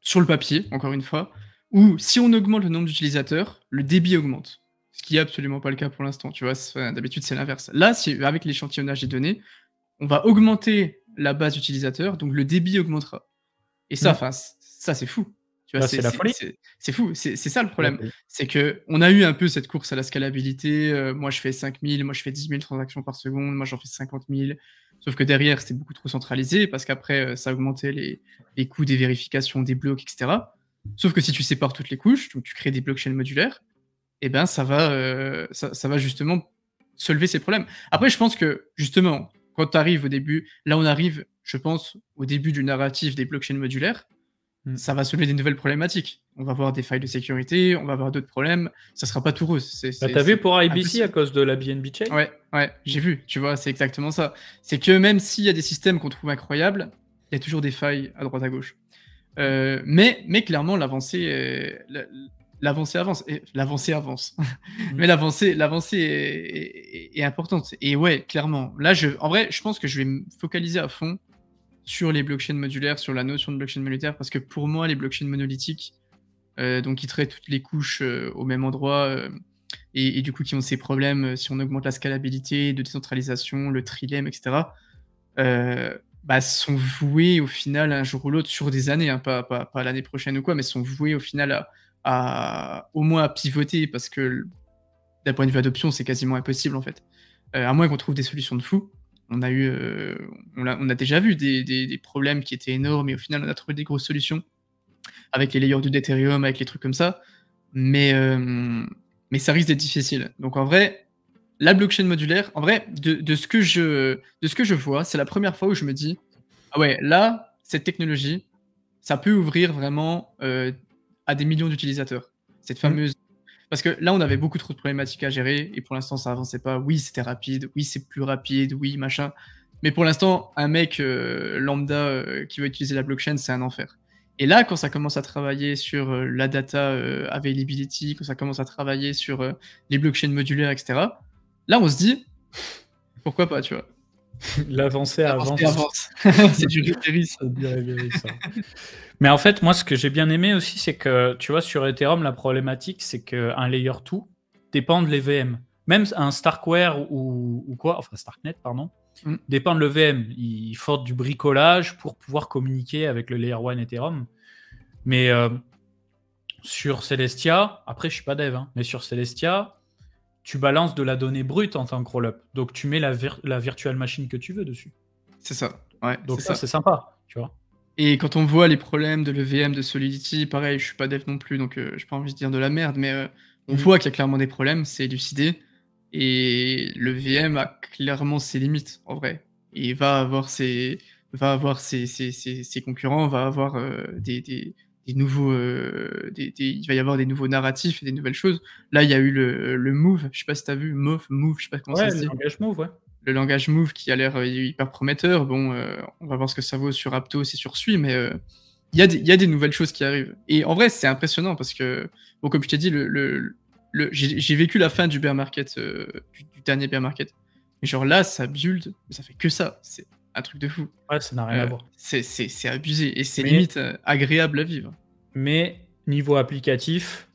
sur le papier, encore une fois, où si on augmente le nombre d'utilisateurs, le débit augmente. Ce qui est absolument pas le cas pour l'instant, tu vois? D'habitude, c'est l'inverse. Là, si avec l'échantillonnage des données, on va augmenter la base d'utilisateurs, donc le débit augmentera. Et ça, enfin, ça, c'est fou. Tu vois, Bah, c'est la folie. c'est fou. C'est ça le C'est la problème. folie. C'est qu'on a eu un peu cette course à la scalabilité. Moi, je fais 5000, moi, je fais 10 000 transactions par seconde, moi, j'en fais 50 000. Sauf que derrière, c'était beaucoup trop centralisé parce qu'après, ça augmentait les coûts des vérifications, des blocs, etc. Sauf que si tu sépares toutes les couches, donc tu crées des blockchains modulaires, et ben, ça va justement solver ces problèmes. Après, je pense que, justement, quand tu arrives au début, là, on arrive, je pense, au début du narratif des blockchains modulaires, ça va soulever des nouvelles problématiques. On va avoir des failles de sécurité, on va avoir d'autres problèmes, ça sera pas tout rose. T'as vu pour IBC impossible. à cause de la BNB Chain? Ouais, j'ai vu, tu vois, c'est exactement ça. C'est que même s'il y a des systèmes qu'on trouve incroyables, il y a toujours des failles à droite à gauche. Mais clairement, l'avancée avance. L'avancée avance. Mais l'avancée est importante. Et ouais, clairement. Là, en vrai, je pense que je vais me focaliser à fond sur les blockchains modulaires, sur la notion de blockchain modulaire, parce que pour moi, les blockchains monolithiques, donc qui traitent toutes les couches au même endroit, et du coup qui ont ces problèmes, si on augmente la scalabilité, de décentralisation, le trilemme, etc., sont voués au final, un jour ou l'autre, sur des années, hein, pas l'année prochaine ou quoi, mais sont voués au final au moins à pivoter, parce que d'un point de vue adoption, c'est quasiment impossible en fait. À moins qu'on trouve des solutions de fou. On a déjà vu des problèmes qui étaient énormes, et au final, on a trouvé des grosses solutions avec les layers 2 d'Ethereum, avec les trucs comme ça. Mais ça risque d'être difficile. Donc en vrai, la blockchain modulaire, en vrai, de ce que je vois, c'est la première fois où je me dis, ah ouais, là, cette technologie, ça peut ouvrir vraiment à des millions d'utilisateurs. Cette fameuse. Parce que là, on avait beaucoup trop de problématiques à gérer, et pour l'instant, ça avançait pas. Oui, c'était rapide, oui, c'est plus rapide, oui, machin. Mais pour l'instant, un mec lambda qui veut utiliser la blockchain, c'est un enfer. Et là, quand ça commence à travailler sur la data availability, quand ça commence à travailler sur les blockchains modulaires, etc., là, on se dit, pourquoi pas, tu vois. L'avancée avance. C'est du Ribéry, ça. Mais en fait, moi, ce que j'ai bien aimé aussi, c'est que, tu vois, sur Ethereum, la problématique, c'est qu'un layer 2 dépend de l'EVM. Même un Starkware ou quoi, enfin Starknet, pardon, dépend de l'EVM. Il faut du bricolage pour pouvoir communiquer avec le layer 1 Ethereum. Mais sur Celestia, après, je suis pas dev, hein, mais sur Celestia, tu balances de la donnée brute en tant que rollup. Donc, tu mets la virtual machine que tu veux dessus. C'est ça. Ouais, donc ça, c'est sympa, tu vois. Et quand on voit les problèmes de l'EVM, de Solidity, pareil, je suis pas dev non plus, donc j'ai pas envie de dire de la merde, mais on voit qu'il y a clairement des problèmes, c'est élucidé. Et l'EVM a clairement ses limites, en vrai. Et va avoir ses concurrents, va avoir des nouveaux, il va y avoir des nouveaux narratifs et des nouvelles choses. Là, il y a eu le Move, je sais pas si t'as vu, Move, je sais pas comment ça se dit. Le langage Move, ouais. Le langage Move qui a l'air hyper prometteur. Bon, on va voir ce que ça vaut sur Aptos et sur Sui, mais il y a des nouvelles choses qui arrivent. Et en vrai, c'est impressionnant parce que, bon, comme je t'ai dit, j'ai vécu la fin du bear market, du dernier bear market. Mais genre là, ça build, ça fait que ça. C'est un truc de fou. Ouais, ça n'a rien à voir. C'est abusé et c'est limite agréable à vivre. Mais niveau applicatif,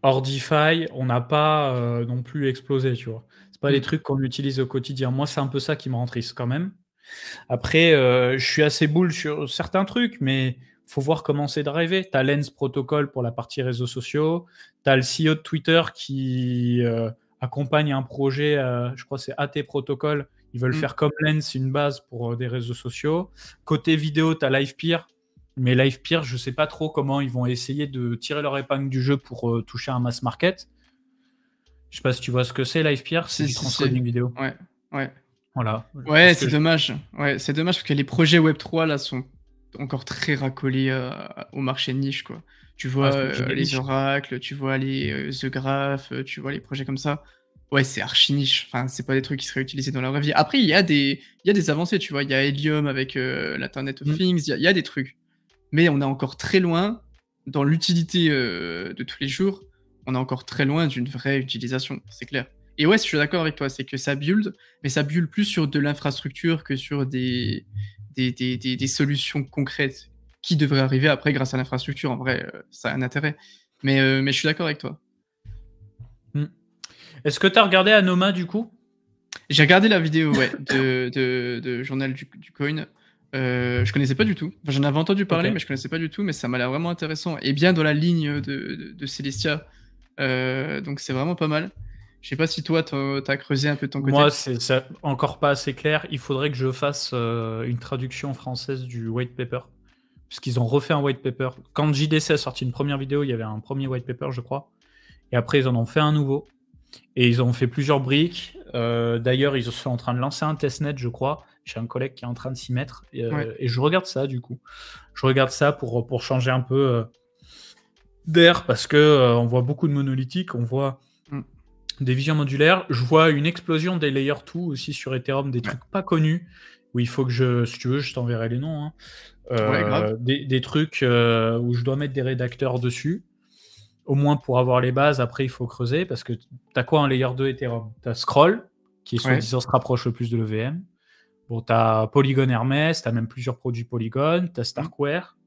hors DeFi, on n'a pas non plus explosé, tu vois. C'est pas des trucs qu'on utilise au quotidien. Moi, c'est un peu ça qui me rend triste quand même. Après, je suis assez bull sur certains trucs, mais faut voir comment c'est drivé. T'as Lens Protocol pour la partie réseaux sociaux. T'as le CEO de Twitter qui accompagne un projet, je crois que c'est AT Protocol. Ils veulent faire comme Lens une base pour des réseaux sociaux. Côté vidéo, t'as LivePeer. Mais LivePeer, je sais pas trop comment ils vont essayer de tirer leur épingle du jeu pour toucher un mass market. Je sais pas si tu vois ce que c'est, LivePeer, c'est du transcoding vidéo. Ouais. Voilà. Ouais, c'est dommage. Ouais, c'est dommage parce que les projets Web3 là sont encore très racolés au marché de niche, quoi. Tu vois les oracles, tu vois les The Graph, tu vois les projets comme ça. Ouais, c'est archi niche. Enfin, c'est pas des trucs qui seraient utilisés dans la vraie vie. Après, il y a des avancées, tu vois. Il y a Helium avec l'Internet of Things, il y a des trucs. Mais on est encore très loin dans l'utilité de tous les jours on est encore très loin d'une vraie utilisation, c'est clair. Et ouais, je suis d'accord avec toi, c'est que ça build, mais ça build plus sur de l'infrastructure que sur des solutions concrètes qui devraient arriver après grâce à l'infrastructure. En vrai, ça a un intérêt. Mais je suis d'accord avec toi. Est-ce que tu as regardé Anoma du coup? J'ai regardé la vidéo ouais, de Journal du Coin. Je connaissais pas du tout. Enfin, j'en avais entendu parler, mais je connaissais pas du tout. Mais ça m'a l'air vraiment intéressant et bien dans la ligne de Celestia. Donc c'est vraiment pas mal. Je sais pas si toi, t'as creusé un peu de ton côté. Moi, c'est encore pas assez clair. Il faudrait que je fasse une traduction française du white paper. Puisqu'ils ont refait un white paper. Quand JDC a sorti une première vidéo, il y avait un premier white paper, je crois. Et après, ils en ont fait un nouveau. Et ils ont fait plusieurs briques. D'ailleurs, ils sont en train de lancer un testnet, je crois. J'ai un collègue qui est en train de s'y mettre. Et je regarde ça, du coup. Je regarde ça pour changer un peu d'air, parce que on voit beaucoup de monolithiques, on voit des visions modulaires. Je vois une explosion des Layer 2 aussi sur Ethereum, des trucs pas connus, où il faut que si tu veux, je t'enverrai les noms. Hein. Grave. Des trucs où je dois mettre des rédacteurs dessus. Au moins pour avoir les bases, après il faut creuser, parce que t'as quoi un layer 2 Ethereum? T'as Scroll, qui soi-disant se rapproche le plus de l'EVM. Bon, t'as Polygon Hermès, t'as même plusieurs produits Polygon, t'as Starkware,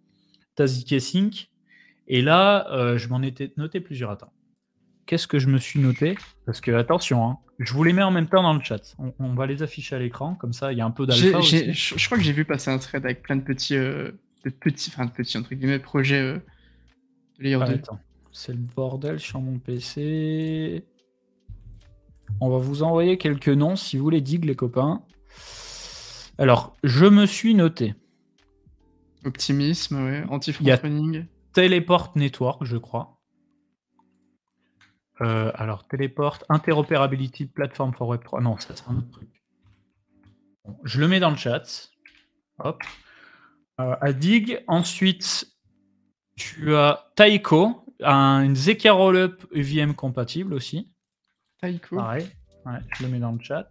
t'as ZK Sync. Et là, je m'en étais noté plusieurs. Attends. Qu'est-ce que je me suis noté? Parce que, attention, hein, je vous les mets en même temps dans le chat. On va les afficher à l'écran, comme ça il y a un peu d'alpha aussi. Je crois que j'ai vu passer un thread avec plein de petits, entre guillemets, projets de layer 2. Attends. C'est le bordel sur mon PC. On va vous envoyer quelques noms si vous les dites, les copains. Alors, je me suis noté. Optimisme, ouais. Anti-front-running. Teleport Network, je crois. Alors, Teleport, Interoperability Platform for Web3. Non, ça c'est un autre truc. Bon, je le mets dans le chat. Hop. Adig. Ensuite, tu as Taiko. Un ZK Rollup EVM compatible aussi. Taiko. Pareil. Ouais, je le mets dans le chat.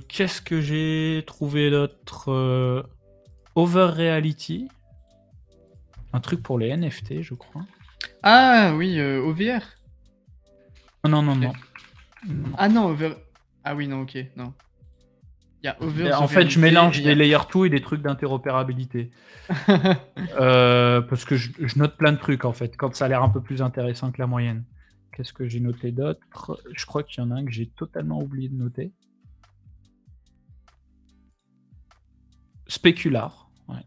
Qu'est-ce que j'ai trouvé d'autre? Over Reality. Un truc pour les NFT, je crois. Ah oui, OVR. Non. Ah non, Over. Ah oui, non, ok, non. Il y a Over. En fait, je mélange des Layer 2 et des trucs d'interopérabilité. Parce que je note plein de trucs, en fait, quand ça a l'air un peu plus intéressant que la moyenne. Qu'est-ce que j'ai noté d'autre? Je crois qu'il y en a un que j'ai totalement oublié de noter. Spécular. Ouais.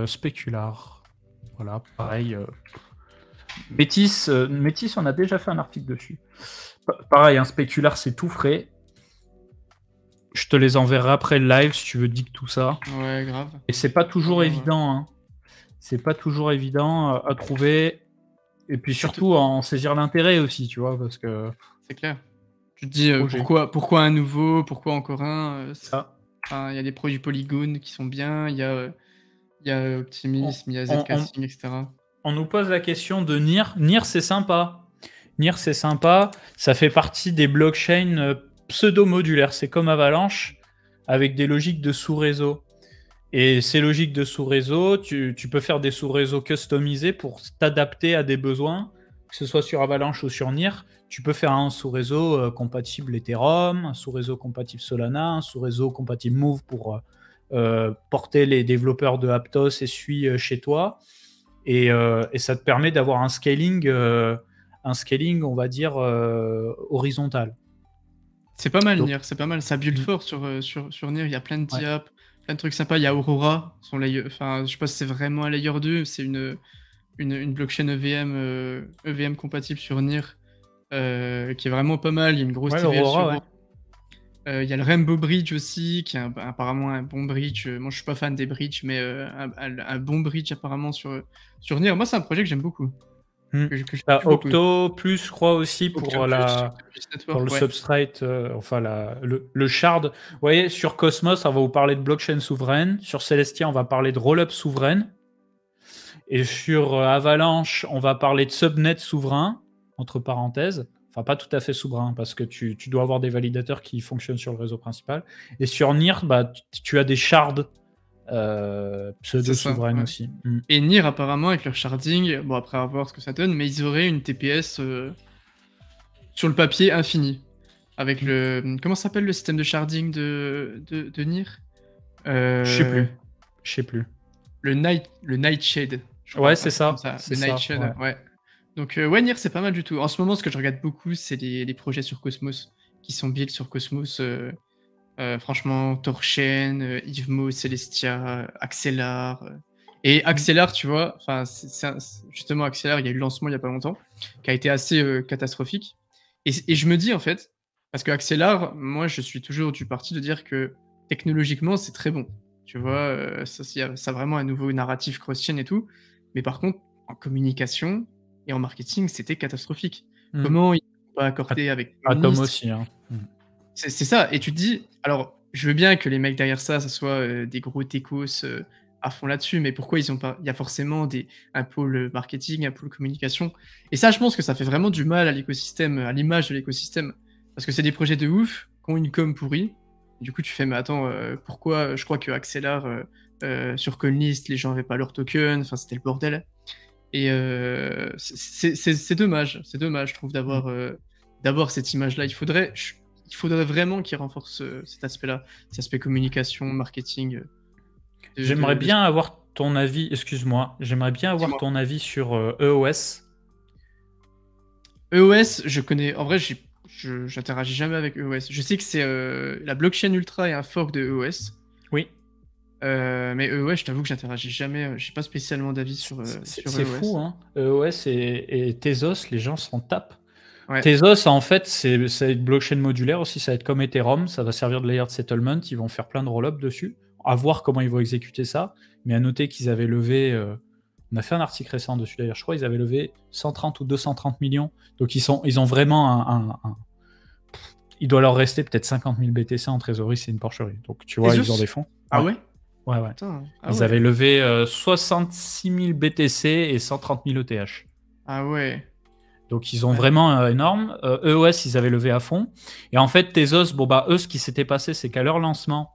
Spécular. Voilà, pareil. Métis, on a déjà fait un article dessus. Pareil, un Spécular, c'est tout frais. Je te les enverrai après le live si tu veux dig tout ça. Ouais, grave. Et c'est pas toujours évident. Hein. C'est pas toujours évident à trouver. Et puis surtout à en saisir l'intérêt aussi, tu vois, parce que... C'est clair. Tu te dis pourquoi un nouveau, pourquoi encore un ça. Enfin, y a des produits Polygon qui sont bien, il y a Optimism, il y a Zcasing, etc. On nous pose la question de NIR. NIR, c'est sympa. NIR, c'est sympa. Ça fait partie des blockchains pseudo-modulaires. C'est comme Avalanche, avec des logiques de sous-réseau. Et ces logiques de sous-réseau, tu peux faire des sous-réseaux customisés pour t'adapter à des besoins, que ce soit sur Avalanche ou sur NIR. Tu peux faire un sous-réseau compatible Ethereum, un sous-réseau compatible Solana, un sous-réseau compatible Move pour porter les développeurs de Aptos et Sui chez toi. Et ça te permet d'avoir un scaling, on va dire, horizontal. C'est pas mal, NIR, c'est pas mal. Ça build fort sur NIR. Il y a plein de diaps, plein de trucs sympas. Il y a Aurora, enfin, je sais pas si c'est vraiment un layer 2, c'est une blockchain EVM compatible sur NIR qui est vraiment pas mal. Il y a une grosse Aurora, il y a le Rainbow Bridge aussi, qui est apparemment un bon bridge. Moi, je suis pas fan des bridges, mais un bon bridge apparemment sur NIR. Moi, c'est un projet que j'aime beaucoup. Octo Plus, je crois aussi, pour le substrate, enfin le shard. Vous voyez, sur Cosmos, on va vous parler de blockchain souveraine. Sur Celestia, on va parler de rollup souveraine. Et sur Avalanche, on va parler de subnet souverain, entre parenthèses. Enfin, pas tout à fait souverain, parce que tu dois avoir des validateurs qui fonctionnent sur le réseau principal. Et sur NIR, tu as des shards pseudo-souveraine aussi. Et Nier, apparemment, avec leur sharding, bon, après à voir ce que ça donne, mais ils auraient une TPS sur le papier infini. Avec le... Comment s'appelle le système de sharding de Nier? Je sais plus. Le Nightshade. Ouais, c'est ça. Le Nightshade, ouais. Donc, ouais, Nier, c'est pas mal du tout. En ce moment, ce que je regarde beaucoup, c'est les projets sur Cosmos, qui sont build sur Cosmos. Franchement, Torchen, Yvemo, Celestia, Axelar. Et Axelar, tu vois, justement, Axelar, il y a eu le lancement il y a pas longtemps, qui a été assez catastrophique. Et je me dis, en fait, parce que Axelar, moi, je suis toujours du parti de dire que technologiquement, c'est très bon. Tu vois, ça a vraiment un nouveau narratif cross-chain et tout. Mais par contre, en communication et en marketing, c'était catastrophique. Comment ils n'ont pas accordé avec Atom aussi, hein. C'est ça. Et tu te dis, alors, je veux bien que les mecs derrière ça soit des gros techos à fond là-dessus, mais pourquoi ils ont pas... Il y a forcément un pôle marketing, un pôle communication. Et ça, je pense que ça fait vraiment du mal à l'écosystème, à l'image de l'écosystème. Parce que c'est des projets de ouf qui ont une com pourrie. Du coup, tu fais, mais attends, pourquoi je crois que Axelar, sur CoinList, les gens n'avaient pas leur token, enfin, c'était le bordel. Et c'est dommage, je trouve, d'avoir cette image-là. Il faudrait vraiment qu'ils renforcent cet aspect-là, cet aspect communication, marketing. J'aimerais bien avoir ton avis, excuse-moi, j'aimerais bien avoir ton avis sur EOS. EOS, je connais, en vrai, j'interagis jamais avec EOS. Je sais que c'est la blockchain Ultra et un fork de EOS. Oui. Mais EOS, je t'avoue que j'interagis jamais, j'ai pas spécialement d'avis sur EOS. C'est fou, hein. EOS et Tezos, les gens s'en tapent. Ouais. Tezos, en fait, ça va être blockchain modulaire aussi, ça va être comme Ethereum, ça va servir de layer de settlement, ils vont faire plein de roll-up dessus, à voir comment ils vont exécuter ça, mais à noter qu'ils avaient levé, on a fait un article récent dessus d'ailleurs, je crois ils avaient levé 130 ou 230 millions, donc ils ont vraiment il doit leur rester peut-être 50 000 BTC en trésorerie, c'est une porcherie, donc tu vois, ils ont des fonds. Ah ouais? Ouais. Ils avaient levé 66 000 BTC et 130 000 ETH. Ah ouais. Donc ils ont vraiment énorme. EOS, ils avaient levé à fond. Et en fait, Tezos, eux, ce qui s'était passé, c'est qu'à leur lancement,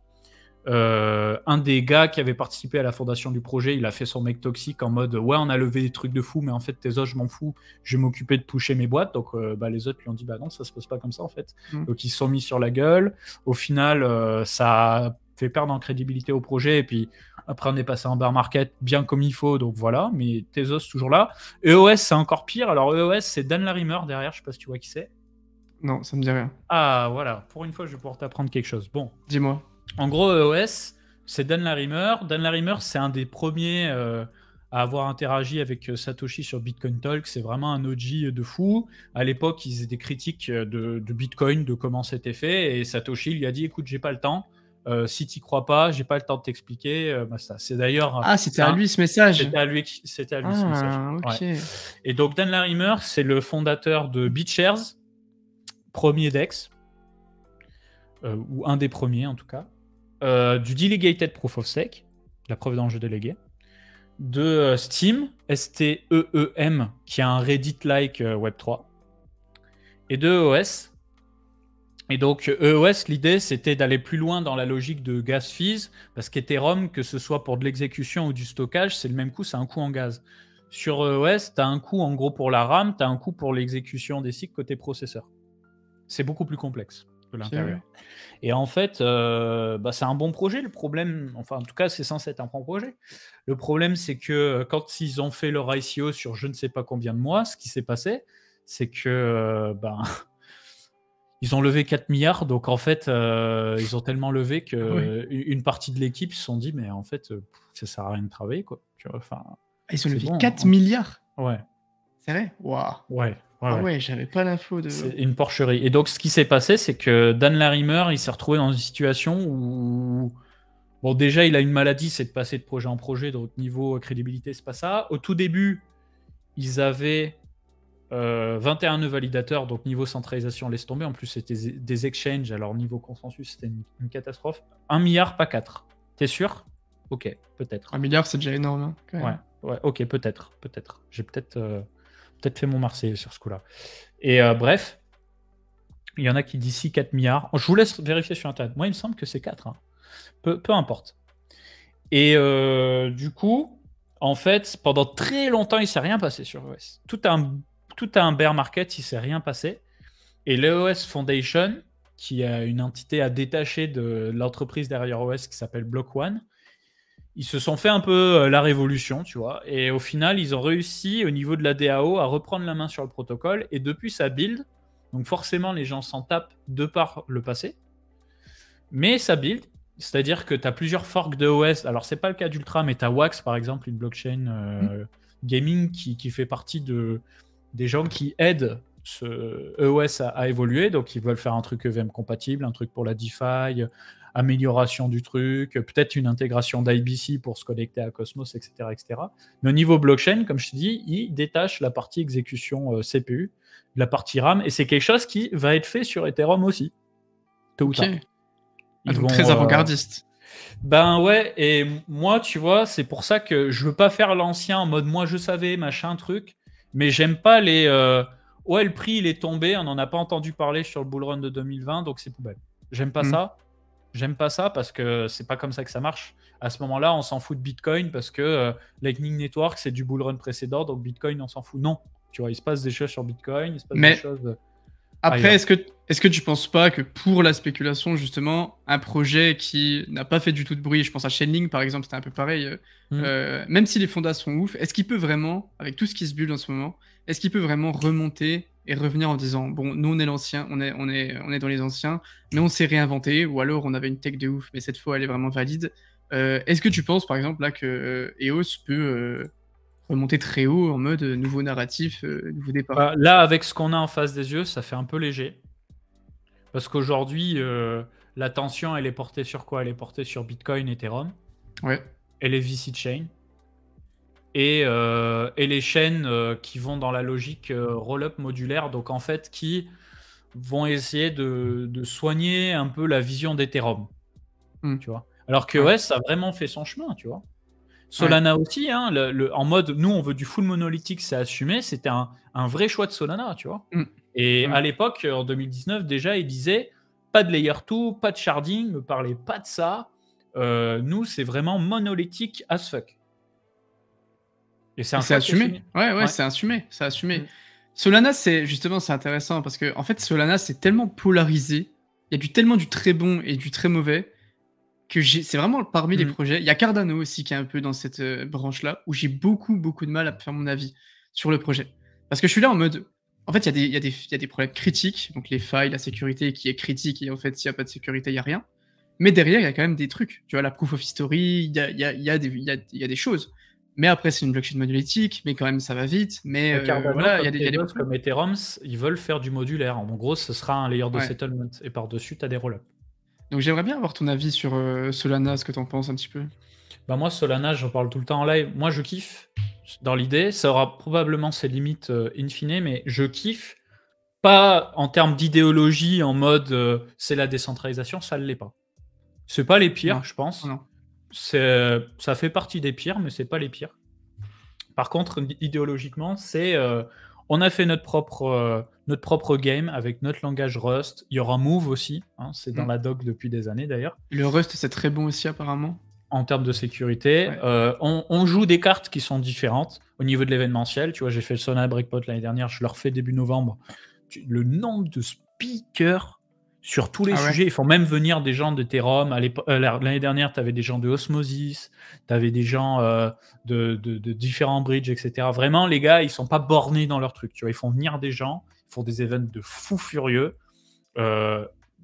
un des gars qui avait participé à la fondation du projet, il a fait son mec toxique en mode ouais, on a levé des trucs de fou, mais en fait, Tezos, je m'en fous, je vais m'occuper de pusher mes boîtes. Donc les autres lui ont dit bah non, ça se passe pas comme ça en fait. Donc ils se sont mis sur la gueule. Au final, ça a fait perdre en crédibilité au projet. Et puis après, on est passé en bear market bien comme il faut. Donc voilà, mais Tezos toujours là. EOS, c'est encore pire. Alors EOS, c'est Dan Larimer derrière. Je sais pas si tu vois qui c'est. Non, ça me dit rien. Ah voilà, pour une fois, je vais pouvoir t'apprendre quelque chose. Bon. Dis-moi. En gros, EOS, c'est Dan Larimer. Dan Larimer, c'est un des premiers à avoir interagi avec Satoshi sur Bitcoin Talk. C'est vraiment un OG de fou. À l'époque, il faisait des critiques de Bitcoin, de comment c'était fait. Et Satoshi lui a dit, écoute, j'ai pas le temps. Si t'y crois pas, j'ai pas le temps de t'expliquer. C'est d'ailleurs. Ah, c'était à lui ce message. C'était à lui ce message. Ok. Ouais. Et donc Dan Larimer, c'est le fondateur de BitShares, premier DEX, ou un des premiers en tout cas, du Delegated Proof of Stake, la preuve d'enjeu délégué, de Steem, STEEM, qui a un Reddit-like Web3, et de EOS. Et donc, EOS, l'idée, c'était d'aller plus loin dans la logique de gas fees, parce qu'Ethereum, que ce soit pour de l'exécution ou du stockage, c'est le même coût, c'est un coût en gaz. Sur EOS, tu as un coût en gros pour la RAM, tu as un coût pour l'exécution des cycles côté processeur. C'est beaucoup plus complexe de l'intérieur. Et en fait, c'est un bon projet. Le problème, enfin, en tout cas, c'est censé être un bon projet. Le problème, c'est que quand ils ont fait leur ICO sur je ne sais pas combien de mois, ce qui s'est passé, c'est que ils ont levé 4 milliards, donc en fait, ils ont tellement levé qu'une partie de l'équipe se sont dit, mais en fait, ça sert à rien de travailler, quoi. Tu vois, ils ont levé 4 milliards? Ouais. C'est vrai? Waouh. Ouais, j'avais pas l'info de... C'est une porcherie. Et donc, ce qui s'est passé, c'est que Dan Larimer, il s'est retrouvé dans une situation où... Bon, déjà, il a une maladie, c'est de passer de projet en projet, donc niveau crédibilité, c'est pas ça. Au tout début, ils avaient 21 nœuds validateurs, donc niveau centralisation, laisse tomber. En plus, c'était des exchanges, alors niveau consensus, c'était une catastrophe. 1 milliard, pas 4. T'es sûr? Ok, peut-être. 1 milliard, c'est déjà énorme. Hein, ouais, ok, peut-être. J'ai peut-être fait mon Marseille sur ce coup-là. Et bref, il y en a qui disent 4 milliards. Je vous laisse vérifier sur Internet. Moi, il me semble que c'est 4. Hein. Peu importe. Et du coup, en fait, pendant très longtemps, il ne s'est rien passé sur EOS. Tout un bear market, il ne s'est rien passé. Et l'EOS Foundation, qui est une entité à détacher de l'entreprise derrière OS qui s'appelle Block One, ils se sont fait un peu la révolution, tu vois. Et au final, ils ont réussi au niveau de la DAO à reprendre la main sur le protocole. Et depuis sa build, donc forcément, les gens s'en tapent de par le passé. Mais sa build, c'est-à-dire que tu as plusieurs forks de OS. Alors, c'est pas le cas d'Ultra, mais tu as Wax, par exemple, une blockchain gaming qui fait partie des gens qui aident ce EOS à évoluer. Donc, ils veulent faire un truc EVM compatible, un truc pour la DeFi, amélioration du truc, peut-être une intégration d'IBC pour se connecter à Cosmos, etc., etc. Mais au niveau blockchain, comme je te dis, ils détachent la partie exécution CPU de la partie RAM. Et c'est quelque chose qui va être fait sur Ethereum aussi, tôt ou tard. Ah, donc très avant-gardiste. Ben ouais, et moi, tu vois, c'est pour ça que je veux pas faire l'ancien en mode moi je savais, machin, truc, mais j'aime pas les. Ouais, le prix il est tombé, on n'en a pas entendu parler sur le bull run de 2020, donc c'est poubelle. J'aime pas ça. J'aime pas ça parce que c'est pas comme ça que ça marche. À ce moment-là, on s'en fout de Bitcoin parce que Lightning Network c'est du bull run précédent, donc Bitcoin on s'en fout. Non, tu vois, il se passe des choses sur Bitcoin, il se passe des choses. Après, est-ce que tu penses pas que pour la spéculation, justement, un projet qui n'a pas fait du tout de bruit, je pense à Chainlink par exemple, c'était un peu pareil, même si les fondations sont ouf, est-ce qu'il peut vraiment, avec tout ce qui se build en ce moment, est-ce qu'il peut vraiment remonter et revenir en disant, bon, nous on est l'ancien, on est dans les anciens, mais on s'est réinventé, ou alors on avait une tech de ouf, mais cette fois elle est vraiment valide. Est-ce que tu penses par exemple là que EOS peut remonter très haut en mode nouveau narratif, nouveau départ? Bah, là, avec ce qu'on a en face des yeux, ça fait un peu léger. Parce qu'aujourd'hui, l'attention, elle est portée sur quoi? Elle est portée sur Bitcoin, Ethereum. Ouais. Et les VC chains. Et les chaînes qui vont dans la logique roll-up modulaire, donc en fait, qui vont essayer de soigner un peu la vision d'Ethereum. Tu vois. Alors que OS, ça a vraiment fait son chemin, tu vois. Solana aussi, hein, en mode, nous, on veut du full monolithique, c'est assumé. C'était un vrai choix de Solana, tu vois. Et à l'époque, en 2019, déjà, il disait pas de layer 2, pas de sharding, ne parlez pas de ça. Nous, c'est vraiment monolithique as fuck. Et c'est assumé. Ouais, c'est assumé. C'est assumé. Solana, c'est justement, c'est intéressant parce que en fait, Solana, c'est tellement polarisé. Il y a tellement du très bon et du très mauvais que c'est vraiment parmi les projets. Il y a Cardano aussi qui est un peu dans cette branche-là où j'ai beaucoup de mal à faire mon avis sur le projet. Parce que je suis là en mode. En fait, il y a des problèmes critiques, donc les failles, la sécurité qui est critique, et en fait, s'il n'y a pas de sécurité, il n'y a rien. Mais derrière, il y a quand même des trucs. Tu vois, la proof of history, il y a des choses. Mais après, c'est une blockchain monolithique, mais quand même, ça va vite. Mais voilà, il y a des choses comme Ethereum, ils veulent faire du modulaire. En gros, ce sera un layer de settlement. Et par-dessus, tu as des roll-ups. Donc, j'aimerais bien avoir ton avis sur Solana, ce que tu en penses un petit peu. Bah moi, Solana, j'en parle tout le temps en live. Moi, je kiffe dans l'idée. Ça aura probablement ses limites in fine, mais je kiffe. Pas en termes d'idéologie, en mode c'est la décentralisation, ça ne l'est pas. C'est pas les pires, je pense. Non. Ça fait partie des pires, mais c'est pas les pires. Par contre, idéologiquement, c'est on a fait notre propre game avec notre langage Rust. Il y aura Move aussi, hein, c'est dans la doc depuis des années d'ailleurs. Le Rust, c'est très bon aussi apparemment. En termes de sécurité, on joue des cartes qui sont différentes au niveau de l'événementiel. Tu vois, j'ai fait le Solana Breakpoint l'année dernière, je le refais début novembre. Le nombre de speakers sur tous les sujets, ils font même venir des gens d'Ethereum. L'année dernière, tu avais des gens de Osmosis, tu avais des gens de différents bridges, etc. Vraiment, les gars, ils sont pas bornés dans leur truc. Tu vois, ils font venir des gens, ils font des events de fous furieux,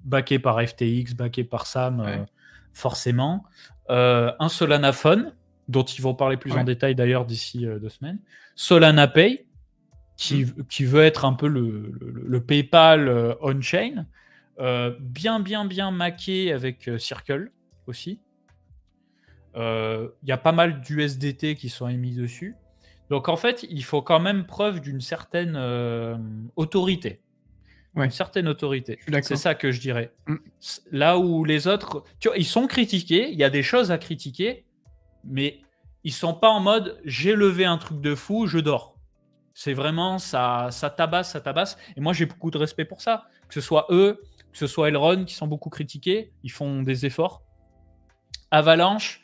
backés par FTX, backés par Sam, forcément. Un Solana Fun, dont ils vont parler plus en détail d'ailleurs d'ici 2 semaines. Solana Pay, qui veut être un peu le PayPal on-chain, bien maqué avec Circle aussi. Il y a pas mal d'USDT qui sont émis dessus. Donc en fait, il faut quand même preuve d'une certaine autorité. Une certaine autorité. C'est ça que je dirais. Là où les autres, tu vois, ils sont critiqués, il y a des choses à critiquer, mais ils sont pas en mode j'ai levé un truc de fou, je dors. C'est vraiment ça tabasse. Et moi, j'ai beaucoup de respect pour ça. Que ce soit eux, que ce soit Elrond, qui sont beaucoup critiqués, ils font des efforts. Avalanche,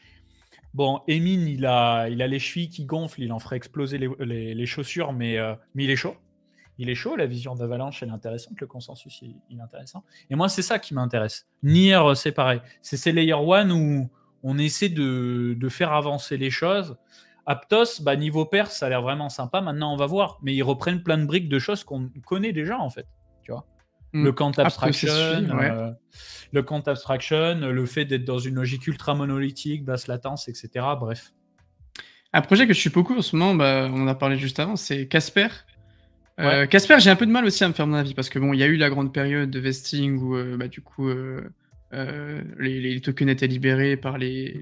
Bon, Emin, il a les chevilles qui gonflent, il en ferait exploser les chaussures, mais il est chaud. Il est chaud, la vision d'Avalanche, elle est intéressante, le consensus, il est intéressant. Et moi, c'est ça qui m'intéresse. Nier, c'est pareil. C'est ces Layer 1 où on essaie de faire avancer les choses. Aptos, niveau pair, ça a l'air vraiment sympa. Maintenant, on va voir. Mais ils reprennent plein de briques de choses qu'on connaît déjà, en fait. Tu vois, le Quant Abstraction, le Quant Abstraction, le fait d'être dans une logique ultra monolithique, basse latence, etc. Bref. Un projet que je suis beaucoup en ce moment, on en a parlé juste avant, c'est Casper. Casper, j'ai un peu de mal aussi à me faire mon avis parce que bon, il y a eu la grande période de vesting où du coup les tokens étaient libérés par les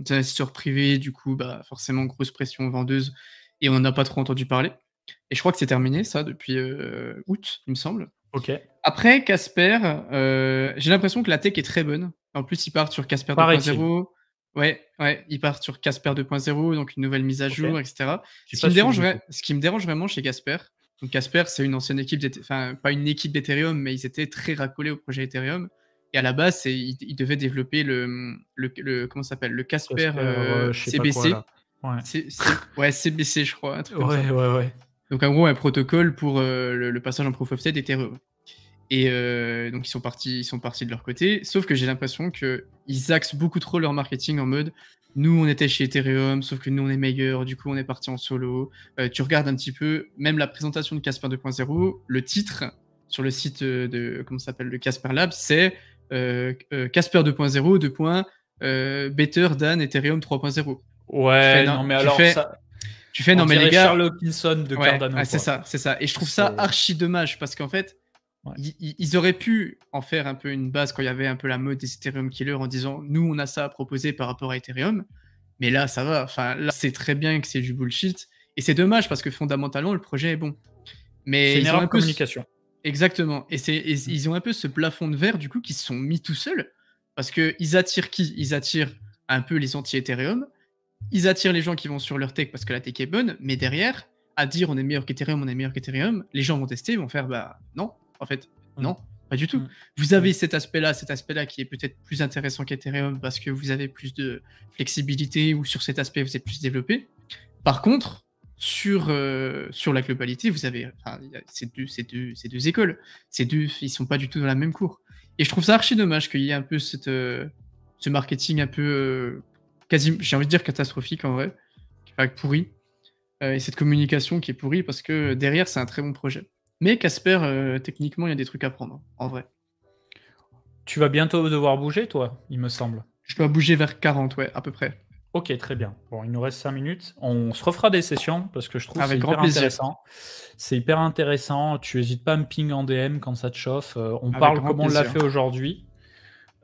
investisseurs privés, du coup forcément grosse pression vendeuse et on n'en a pas trop entendu parler. Et je crois que c'est terminé ça depuis août, il me semble. Ok. Après Casper, j'ai l'impression que la tech est très bonne. En plus, ils partent sur Casper 2.0. Ouais, ils partent sur Casper 2.0, donc une nouvelle mise à jour, etc. Ce qui me dérange vraiment chez Casper, donc Casper, c'est une ancienne équipe, enfin pas une équipe d'Ethereum, mais ils étaient très raccolés au projet Ethereum. Et à la base, ils devaient développer comment ça s'appelle, le Casper CBC. CBC, je crois. Un truc comme ça. Ouais. Donc en gros, un protocole pour le passage en proof of stake d'Ethereum. Et donc ils sont partis de leur côté, sauf que j'ai l'impression qu'ils axent beaucoup trop leur marketing en mode nous on était chez Ethereum, sauf que nous on est meilleurs, du coup on est parti en solo. Tu regardes un petit peu, même la présentation de Casper 2.0, le titre sur le site de Casper Labs, c'est Casper 2.0, better than Ethereum 3.0. Ouais, non mais alors ça... Tu fais non mais les gars... Sherlock Hawkinson de Cardano. C'est ça. Et je trouve ça archi dommage parce qu'en fait, ils auraient pu en faire un peu une base quand il y avait un peu la mode des Ethereum Killers en disant nous on a ça à proposer par rapport à Ethereum. Mais là ça va. Enfin là c'est très bien que c'est du bullshit et c'est dommage parce que fondamentalement le projet est bon. Mais c'est une erreur de communication. Exactement. Et ils ont un peu ce plafond de verre du coup qui se sont mis tout seuls parce que ils attirent qui? Ils attirent un peu les anti-Ethereum. Ils attirent les gens qui vont sur leur tech parce que la tech est bonne, mais derrière, à dire on est meilleur qu'Ethereum, les gens vont tester, ils vont faire non, en fait, non, pas du tout. Vous avez cet aspect-là qui est peut-être plus intéressant qu'Ethereum parce que vous avez plus de flexibilité ou sur cet aspect vous êtes plus développé. Par contre, sur la globalité, vous avez ces deux écoles, ils sont pas du tout dans la même cour. Et je trouve ça archi dommage qu'il y ait un peu ce marketing un peu quasi, j'ai envie de dire catastrophique en vrai, pourri, et cette communication qui est pourrie parce que derrière c'est un très bon projet. Mais Casper, techniquement il y a des trucs à prendre, en vrai. Tu vas bientôt devoir bouger toi, il me semble. Je dois bouger vers 40, ouais, à peu près. Ok, très bien. Bon, il nous reste 5 minutes. On se refera des sessions parce que je trouve que c'est hyper intéressant. C'est hyper intéressant. Tu n'hésites pas à me ping en DM quand ça te chauffe. On parle comme on l'a fait aujourd'hui.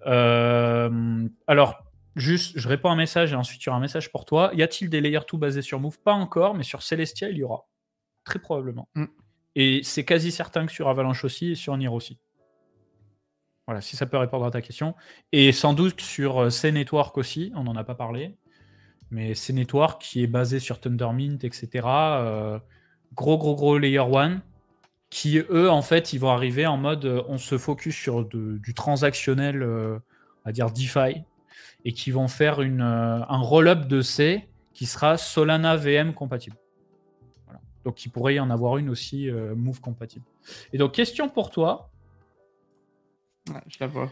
Alors, juste, je réponds à un message et ensuite il y aura un message pour toi. Y a-t-il des Layer 2 basés sur Move? Pas encore, mais sur Celestia, il y aura. Très probablement. Et c'est quasi certain que sur Avalanche aussi et sur Nier aussi. Voilà, si ça peut répondre à ta question. Et sans doute sur C-Network aussi, on n'en a pas parlé. Mais C-Network qui est basé sur Thundermint, etc. Gros Layer 1. Qui, eux, en fait, ils vont arriver en mode on se focus sur du transactionnel, à dire DeFi, et qui vont faire un roll-up de C qui sera Solana VM compatible. Voilà. Donc, il pourrait y en avoir une aussi Move compatible. Et donc, question pour toi. Ouais, je la vois.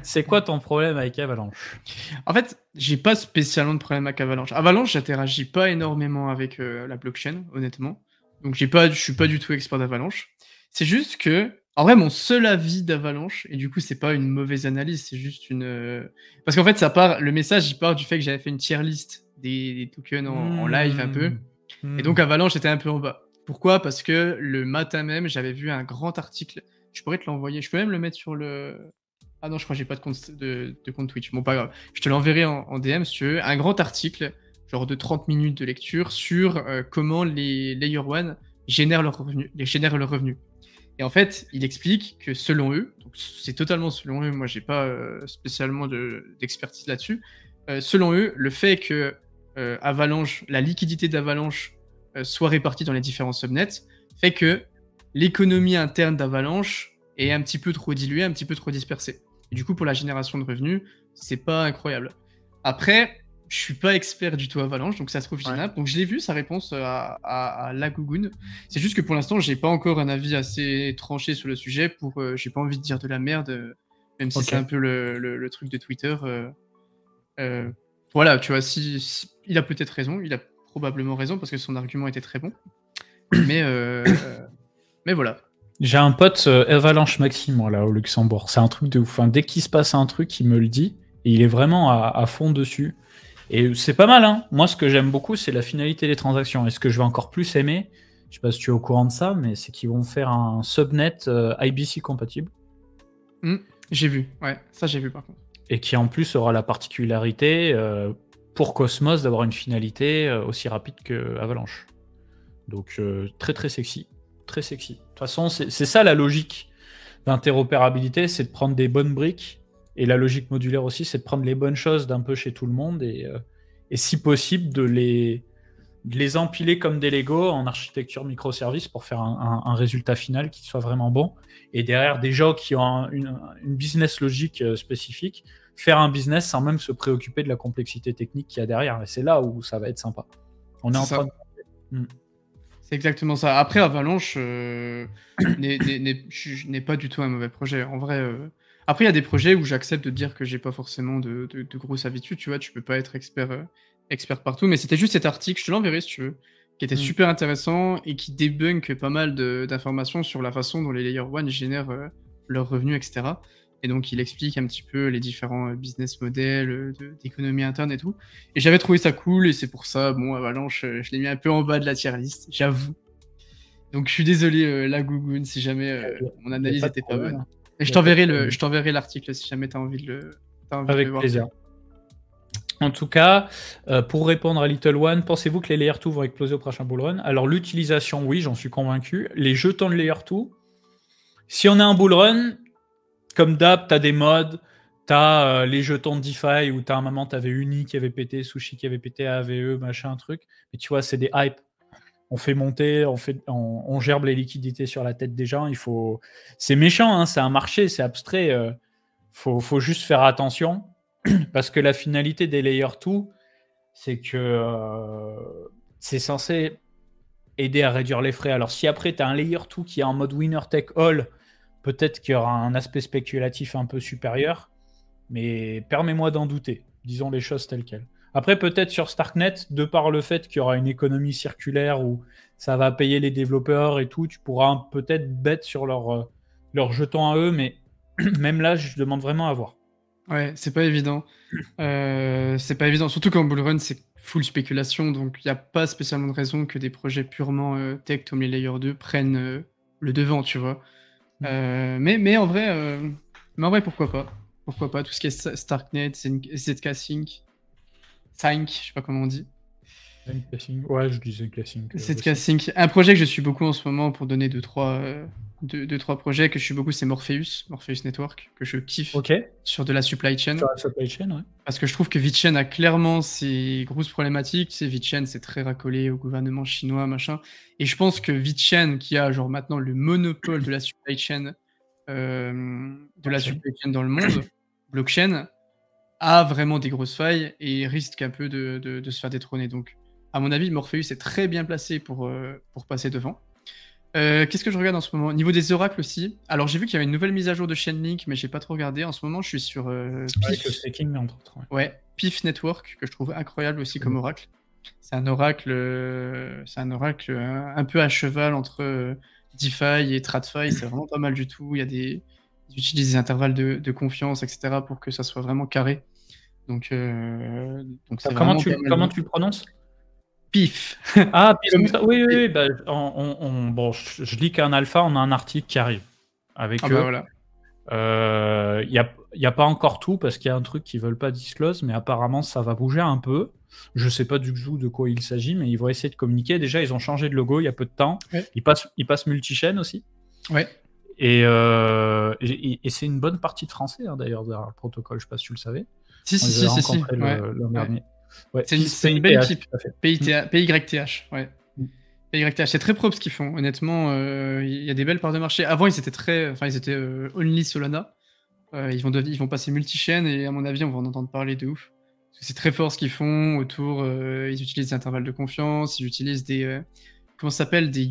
C'est quoi ton problème avec Avalanche? En fait, j'ai pas spécialement de problème avec Avalanche. Avalanche, j'interagis pas énormément avec la blockchain, honnêtement. Donc je suis pas du tout expert d'Avalanche. C'est juste que, en vrai, mon seul avis d'Avalanche, et du coup c'est pas une mauvaise analyse, c'est juste une... Parce qu'en fait, le message, il part du fait que j'avais fait une tier list des tokens en live un peu. Et donc Avalanche était un peu en bas. Pourquoi? Parce que le matin même, j'avais vu un grand article. Je pourrais te l'envoyer. Je peux même le mettre sur le... Ah non, je crois que j'ai pas de compte Twitch. Bon, pas grave. Je te l'enverrai en DM si tu veux. Un grand article, genre de 30 minutes de lecture, sur comment les Layer 1 génèrent leurs revenus. Et en fait, il explique que selon eux, donc c'est totalement selon eux, moi j'ai pas spécialement d'expertise là-dessus, selon eux, le fait que Avalanche, la liquidité d'Avalanche soit répartie dans les différents subnets, fait que l'économie interne d'Avalanche est un petit peu trop diluée, un petit peu trop dispersée. Et du coup, pour la génération de revenus, c'est pas incroyable. Après, je suis pas expert du tout Avalanche, donc ça se trouve génial. Donc je l'ai vu sa réponse à la Gougoune. C'est juste que pour l'instant, j'ai pas encore un avis assez tranché sur le sujet. J'ai pas envie de dire de la merde, même si c'est un peu le truc de Twitter. Voilà, tu vois, si il a peut-être raison, il a probablement raison parce que son argument était très bon. Mais voilà. J'ai un pote Avalanche Maxime moi, là au Luxembourg. C'est un truc de ouf. Enfin, dès qu'il se passe un truc, il me le dit et il est vraiment à fond dessus. Et c'est pas mal, hein. Moi, ce que j'aime beaucoup, c'est la finalité des transactions. Et ce que je vais encore plus aimer, je sais pas si tu es au courant de ça, mais c'est qu'ils vont faire un subnet IBC compatible. J'ai vu, ouais, ça j'ai vu par contre. Et qui en plus aura la particularité pour Cosmos d'avoir une finalité aussi rapide que Avalanche. Donc très très sexy. Très sexy. De toute façon, c'est ça la logique d'interopérabilité, c'est de prendre des bonnes briques. Et la logique modulaire aussi, c'est de prendre les bonnes choses d'un peu chez tout le monde et si possible de les empiler comme des Lego en architecture microservice pour faire un résultat final qui soit vraiment bon. Et derrière, des gens qui ont une business logique spécifique, faire un business sans même se préoccuper de la complexité technique qu'il y a derrière. Et c'est là où ça va être sympa. On est en train de... C'est exactement ça. Après, Avalanche n'est pas du tout un mauvais projet. En vrai, après, il y a des projets où j'accepte de dire que j'ai pas forcément de grosses habitudes. Tu vois, tu peux pas être expert partout. Mais c'était juste cet article, je te l'enverrai si tu veux, qui était super intéressant et qui débunk pas mal d'informations sur la façon dont les Layer 1 génèrent leurs revenus, etc. Et donc, il explique un petit peu les différents business models d'économie interne et tout. Et j'avais trouvé ça cool, et c'est pour ça, bon, Avalanche, je l'ai mis un peu en bas de la tier list, j'avoue. Donc, je suis désolé, la Gougoune, si jamais mon analyse était pas bonne. Et je t'enverrai l'article si jamais tu as envie de le voir. Avec plaisir. En tout cas, pour répondre à Little One, pensez-vous que les Layer 2 vont exploser au prochain bull run? Alors, l'utilisation, oui, j'en suis convaincu. Les jetons de Layer 2, si on a un bull run, comme d'hab, tu as des modes, tu as les jetons de DeFi où tu as un moment, tu avais Uni qui avait pété, Sushi qui avait pété, AVE, machin, truc. Mais tu vois, c'est des hypes. On fait monter, on gerbe les liquidités sur la tête des gens. C'est méchant, hein, c'est un marché, c'est abstrait. Faut juste faire attention parce que la finalité des Layer 2, c'est que c'est censé aider à réduire les frais. Alors si après, tu as un Layer 2 qui est en mode winner take all, peut-être qu'il y aura un aspect spéculatif un peu supérieur, mais permets-moi d'en douter. Disons les choses telles quelles. Après, peut-être sur Starknet, de par le fait qu'il y aura une économie circulaire où ça va payer les développeurs et tout, tu pourras peut-être bet sur leurs jetons à eux, mais même là, je demande vraiment à voir. Ouais, c'est pas évident. C'est pas évident, surtout qu'en bullrun, c'est full spéculation, donc il n'y a pas spécialement de raison que des projets purement tech comme les Layer 2 prennent le devant, tu vois. Mais en vrai, pourquoi pas? Pourquoi pas? Tout ce qui est Starknet, ZK Sync, je sais pas comment on dit. Ouais, je disais ZK Sync. Un projet que je suis beaucoup en ce moment pour donner deux, trois projets que je suis beaucoup, c'est Morpheus Network, que je kiffe sur de la supply chain. Sur la supply chain, ouais. Parce que je trouve que VeChain a clairement ses grosses problématiques. Tu sais, VeChain, c'est très racolé au gouvernement chinois, machin. Et je pense que VeChain, qui a genre maintenant le monopole de la supply chain, dans le monde, blockchain, a vraiment des grosses failles et risque un peu de se faire détrôner. Donc, à mon avis, Morpheus est très bien placé pour passer devant. Qu'est-ce que je regarde en ce moment? Niveau des oracles aussi. Alors, j'ai vu qu'il y avait une nouvelle mise à jour de Chainlink, mais j'ai pas trop regardé. En ce moment, je suis sur PIF. Le staking, entre autres. Ouais, PIF Network, que je trouve incroyable aussi comme oracle. C'est un oracle un peu à cheval entre DeFi et TradFi. C'est vraiment pas mal du tout. Ils utilisent des intervalles de confiance, etc. pour que ça soit vraiment carré. Donc comment tu le prononces? PIF. Ah, PIF. Oui. Bah, bon, je lis qu'un alpha, on a un article qui arrive avec eux. Bah voilà. Il n'y a pas encore tout parce qu'il y a un truc qu'ils veulent pas disclose, mais apparemment ça va bouger un peu. Je sais pas du tout de quoi il s'agit, mais ils vont essayer de communiquer. Déjà, ils ont changé de logo il y a peu de temps. Ouais. Ils passent multi-chaîne aussi. Ouais. Et c'est une bonne partie de français d'ailleurs derrière le protocole. Je sais pas si tu le savais. Si. L'an dernier. Ouais, c'est une belle équipe. PYTH. Ouais. PYTH, c'est très propre ce qu'ils font. Honnêtement, il y a des belles parts de marché. Avant, ils étaient only Solana. Ils vont passer multi-chaîne et à mon avis, on va en entendre parler de ouf. C'est très fort ce qu'ils font autour. Ils utilisent des intervalles de confiance, ils utilisent des comment ça s'appelle, des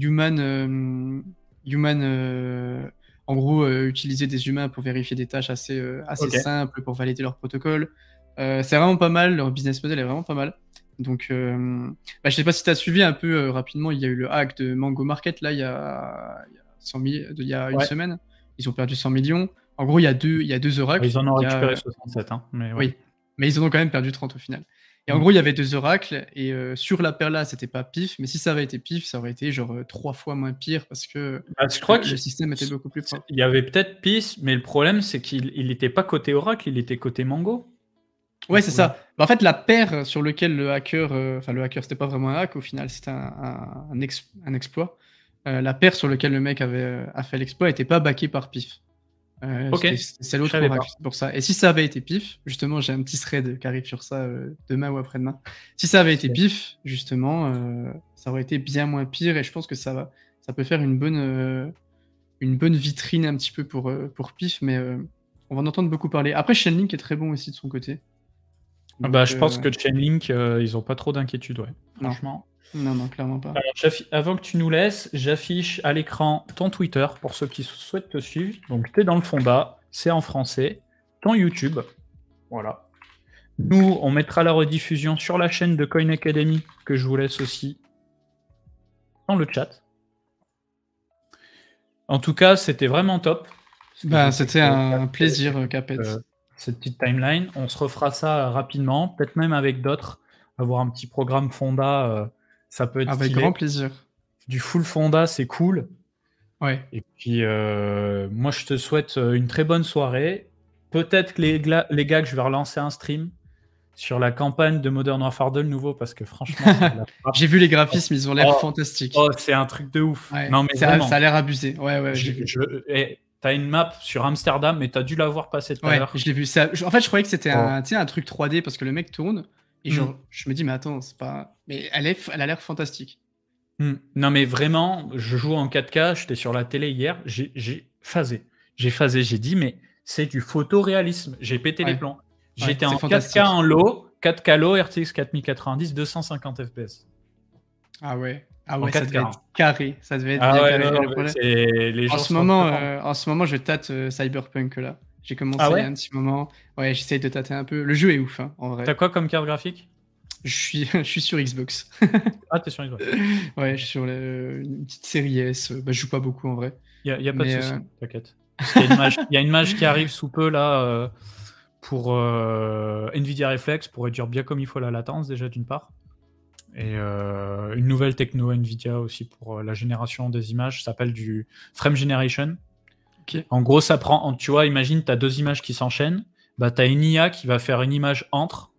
en gros, utiliser des humains pour vérifier des tâches assez Ok. simples pour valider leur protocole. C'est vraiment pas mal, leur business model est vraiment pas mal. Donc, je sais pas si tu as suivi un peu rapidement, il y a eu le hack de Mango Market là, il y a une Ouais. semaine. Ils ont perdu 100 millions. En gros, il y a deux oracles. Ils en ont Il y a, récupéré 67, hein, mais ouais. oui, mais ils en ont quand même perdu 30 au final. Et en Mm. gros, il y avait deux oracles, et sur la Perla, c'était pas pif, mais si ça avait été pif, ça aurait été genre 3 fois moins pire parce que Bah, je crois que le système était beaucoup plus propre. il y avait peut-être PIS, mais le problème, c'est qu'il n'était pas côté Oracle, il était côté Mango. Ouais, c'est ça. Bah, en fait, la paire sur lequel le hacker, enfin le hacker, c'était pas vraiment un hack au final, c'était un exploit. La paire sur lequel le mec a fait l'exploit était pas backée par pif. Ok, C'est je l'autre savais oracle, pas. c'est pour ça. Et si ça avait été pif, justement, j'ai un petit thread qui arrive sur ça demain ou après-demain. Si ça avait été pif, justement, ça aurait été bien moins pire, et je pense que ça peut faire une bonne vitrine un petit peu pour pif, mais on va en entendre beaucoup parler. Après, Chainlink est très bon aussi de son côté. Ah Donc, bah, je pense que Chainlink, ils ont pas trop d'inquiétude, ouais. non. Franchement. Non, clairement pas. Alors, avant que tu nous laisses, j'affiche à l'écran ton Twitter pour ceux qui souhaitent te suivre. Donc, tu es dans le fond bas, c'est en français. Ton YouTube, voilà. Nous, on mettra la rediffusion sur la chaîne de Coin Academy, que je vous laisse aussi dans le chat. En tout cas, c'était vraiment top. Bah, c'était un plaisir, Capet. Cette petite timeline. On se refera ça rapidement, peut-être même avec d'autres. Avoir un petit programme Fonda, ça peut être Avec stylé. grand plaisir. Du full Fonda, c'est cool. Ouais. Et puis, moi, je te souhaite une très bonne soirée. Peut-être que les gars, que je vais relancer un stream sur la campagne de Modern Warfare 2, le nouveau, parce que franchement, c'est de la frappe. J'ai vu les graphismes, ils ont l'air fantastiques. Oh, c'est un truc de ouf. Ouais, Non, mais ça vraiment. a l'air abusé. Ouais, j'ai vu. T'as une map sur Amsterdam, mais t'as dû la voir passer tout à Ouais, l'heure. je l'ai vu. En fait, je croyais que c'était un truc 3D parce que le mec tourne. Et genre, je me dis, mais attends, c'est pas. Mais elle a l'air fantastique. Non, mais vraiment, je joue en 4K. J'étais sur la télé hier. J'ai phasé. J'ai dit, mais c'est du photoréalisme. J'ai pété les plombs. J'étais en 4K en low, 4K low, RTX 4090, 250 FPS. Ah ouais, ça devait être carré. Ça devait être bien carré. Les gens en ce moment, je tâte Cyberpunk là. J'ai commencé il y a un petit moment. Ouais, j'essaye de tâter un peu. Le jeu est ouf, hein, en vrai. T'as quoi comme carte graphique? Je suis sur Xbox. Ah, t'es sur Xbox. Ouais, je suis sur une petite série S. Bah, je joue pas beaucoup en vrai. Il n'y a pas de souci, t'inquiète. Il y a une mage qui arrive sous peu là pour Nvidia Reflex pour réduire bien comme il faut la latence déjà d'une part. Et une nouvelle techno Nvidia aussi pour la génération des images, ça s'appelle du Frame Generation. Okay. En gros, ça prend, tu vois, imagine, tu as deux images qui s'enchaînent, bah, tu as une IA qui va faire une image entre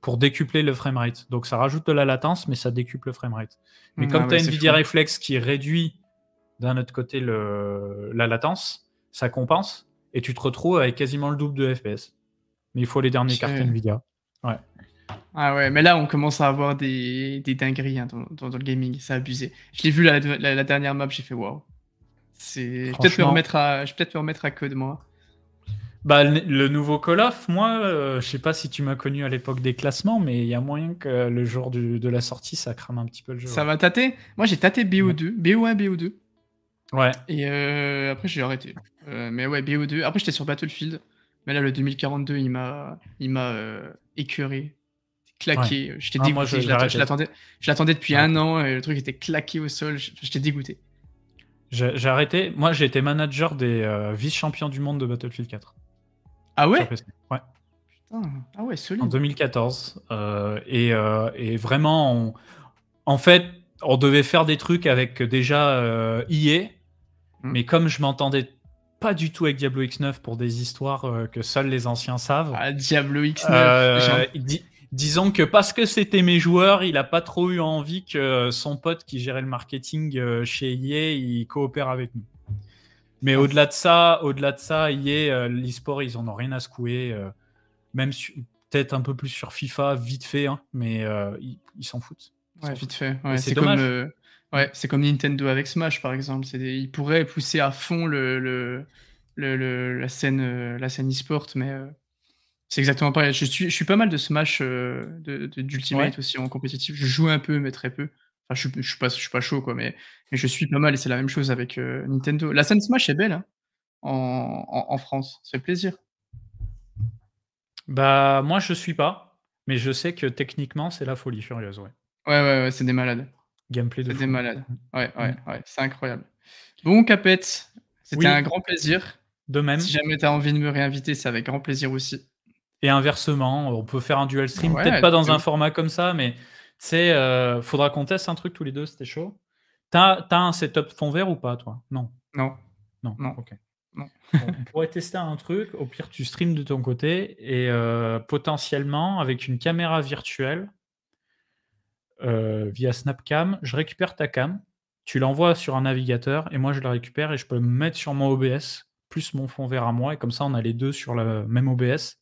pour décupler le framerate. Donc ça rajoute de la latence, mais ça décuple le framerate. Mais comme tu as Nvidia Reflex qui réduit d'un autre côté la latence, ça compense, et tu te retrouves avec quasiment le double de FPS. Mais il faut les dernières cartes Nvidia. Ouais. Ah ouais, mais là, on commence à avoir des dingueries hein, dans le gaming, c'est abusé. Je l'ai vu la dernière map, j'ai fait waouh. Je vais peut-être me remettre à code, moi. Bah, le nouveau Call of, moi, je sais pas si tu m'as connu à l'époque des classements, mais il y a moyen que le jour de la sortie, ça crame un petit peu le jeu. Ça va tâter. Moi, j'ai tâté BO2, BO1, BO2. Ouais. Et après, j'ai arrêté. Mais ouais, BO2. Après, j'étais sur Battlefield. Mais là, le 2042, il m'a écœuré. Claqué. Ouais. J'étais dégoûté. Moi, je l'attendais depuis un an et le truc était claqué au sol. J'étais dégoûté. J'ai arrêté. Moi, j'ai été manager des vice-champions du monde de Battlefield 4. Ah ouais? Ouais. Putain. Ah ouais, solide. En 2014. Et vraiment, en fait, on devait faire des trucs avec déjà EA. Mais comme je m'entendais pas du tout avec Diablo X9 pour des histoires que seuls les anciens savent. Ah, Diablo X9. Disons que parce que c'était mes joueurs, il a pas trop eu envie que son pote qui gérait le marketing chez EA, il coopère avec nous. Mais au-delà de ça, EA, l'e-sport, ils en ont rien à secouer. Même peut-être un peu plus sur FIFA, vite fait, hein, mais ils s'en foutent. Vite fait. Ouais, c'est dommage. C'est comme Nintendo avec Smash, par exemple. Ils pourraient pousser à fond la scène e-sport, mais C'est exactement pareil. Je suis pas mal de Smash, d'Ultimate Ouais. aussi en compétitif. Je joue un peu, mais très peu. Enfin, je suis pas chaud, quoi, mais je suis pas mal et c'est la même chose avec, Nintendo. La scène Smash est belle, hein, en France. Ça fait plaisir. Bah, moi, je suis pas, mais je sais que techniquement, c'est la folie furieuse, ouais. Ouais, ouais, ouais, c'est des malades. Gameplay de C'est des fou. malades. Ouais, Mmh. ouais, ouais, c'est incroyable. Bon Capet, c'était un Oui, grand plaisir. de Si même. jamais tu as envie de me réinviter, c'est avec grand plaisir aussi. Et inversement, on peut faire un dual Ah stream, peut-être ouais, pas dans de un ouf. format comme ça, mais tu sais, faudra qu'on teste un truc tous les 2, c'était chaud. Tu as un setup fond vert ou pas toi? Non? Non, Non, non, OK. non. Bon, on pourrait tester un truc, au pire tu streams de ton côté et potentiellement avec une caméra virtuelle, via Snapcam, je récupère ta cam, tu l'envoies sur un navigateur et moi je la récupère et je peux me mettre sur mon OBS, plus mon fond vert à moi et comme ça on a les 2 sur le même OBS.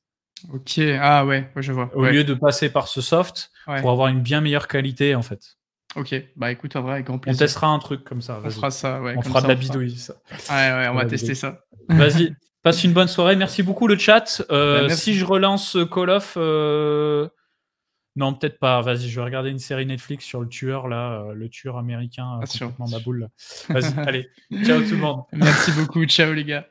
OK, ah ouais, ouais, je vois. Au Ouais, lieu de passer par ce soft, pour ouais. avoir une bien meilleure qualité, en fait. OK. Bah, écoute, en vrai, avec grand On plaisir. testera un truc comme ça, On vas-y. fera ça, ouais, On comme fera de ça, la on fera. bidouille, ça. Ouais, ouais, on De va la tester bidouille. ça. Vas-y, passe une bonne soirée. Merci beaucoup le chat. Bah, Si merci. je relance Call of, non, peut-être pas. Vas-y, je vais regarder une série Netflix sur le tueur là, le tueur américain, Bien sûr. complètement baboule là. Vas-y, allez, ciao tout le monde. Merci beaucoup. Ciao, les gars.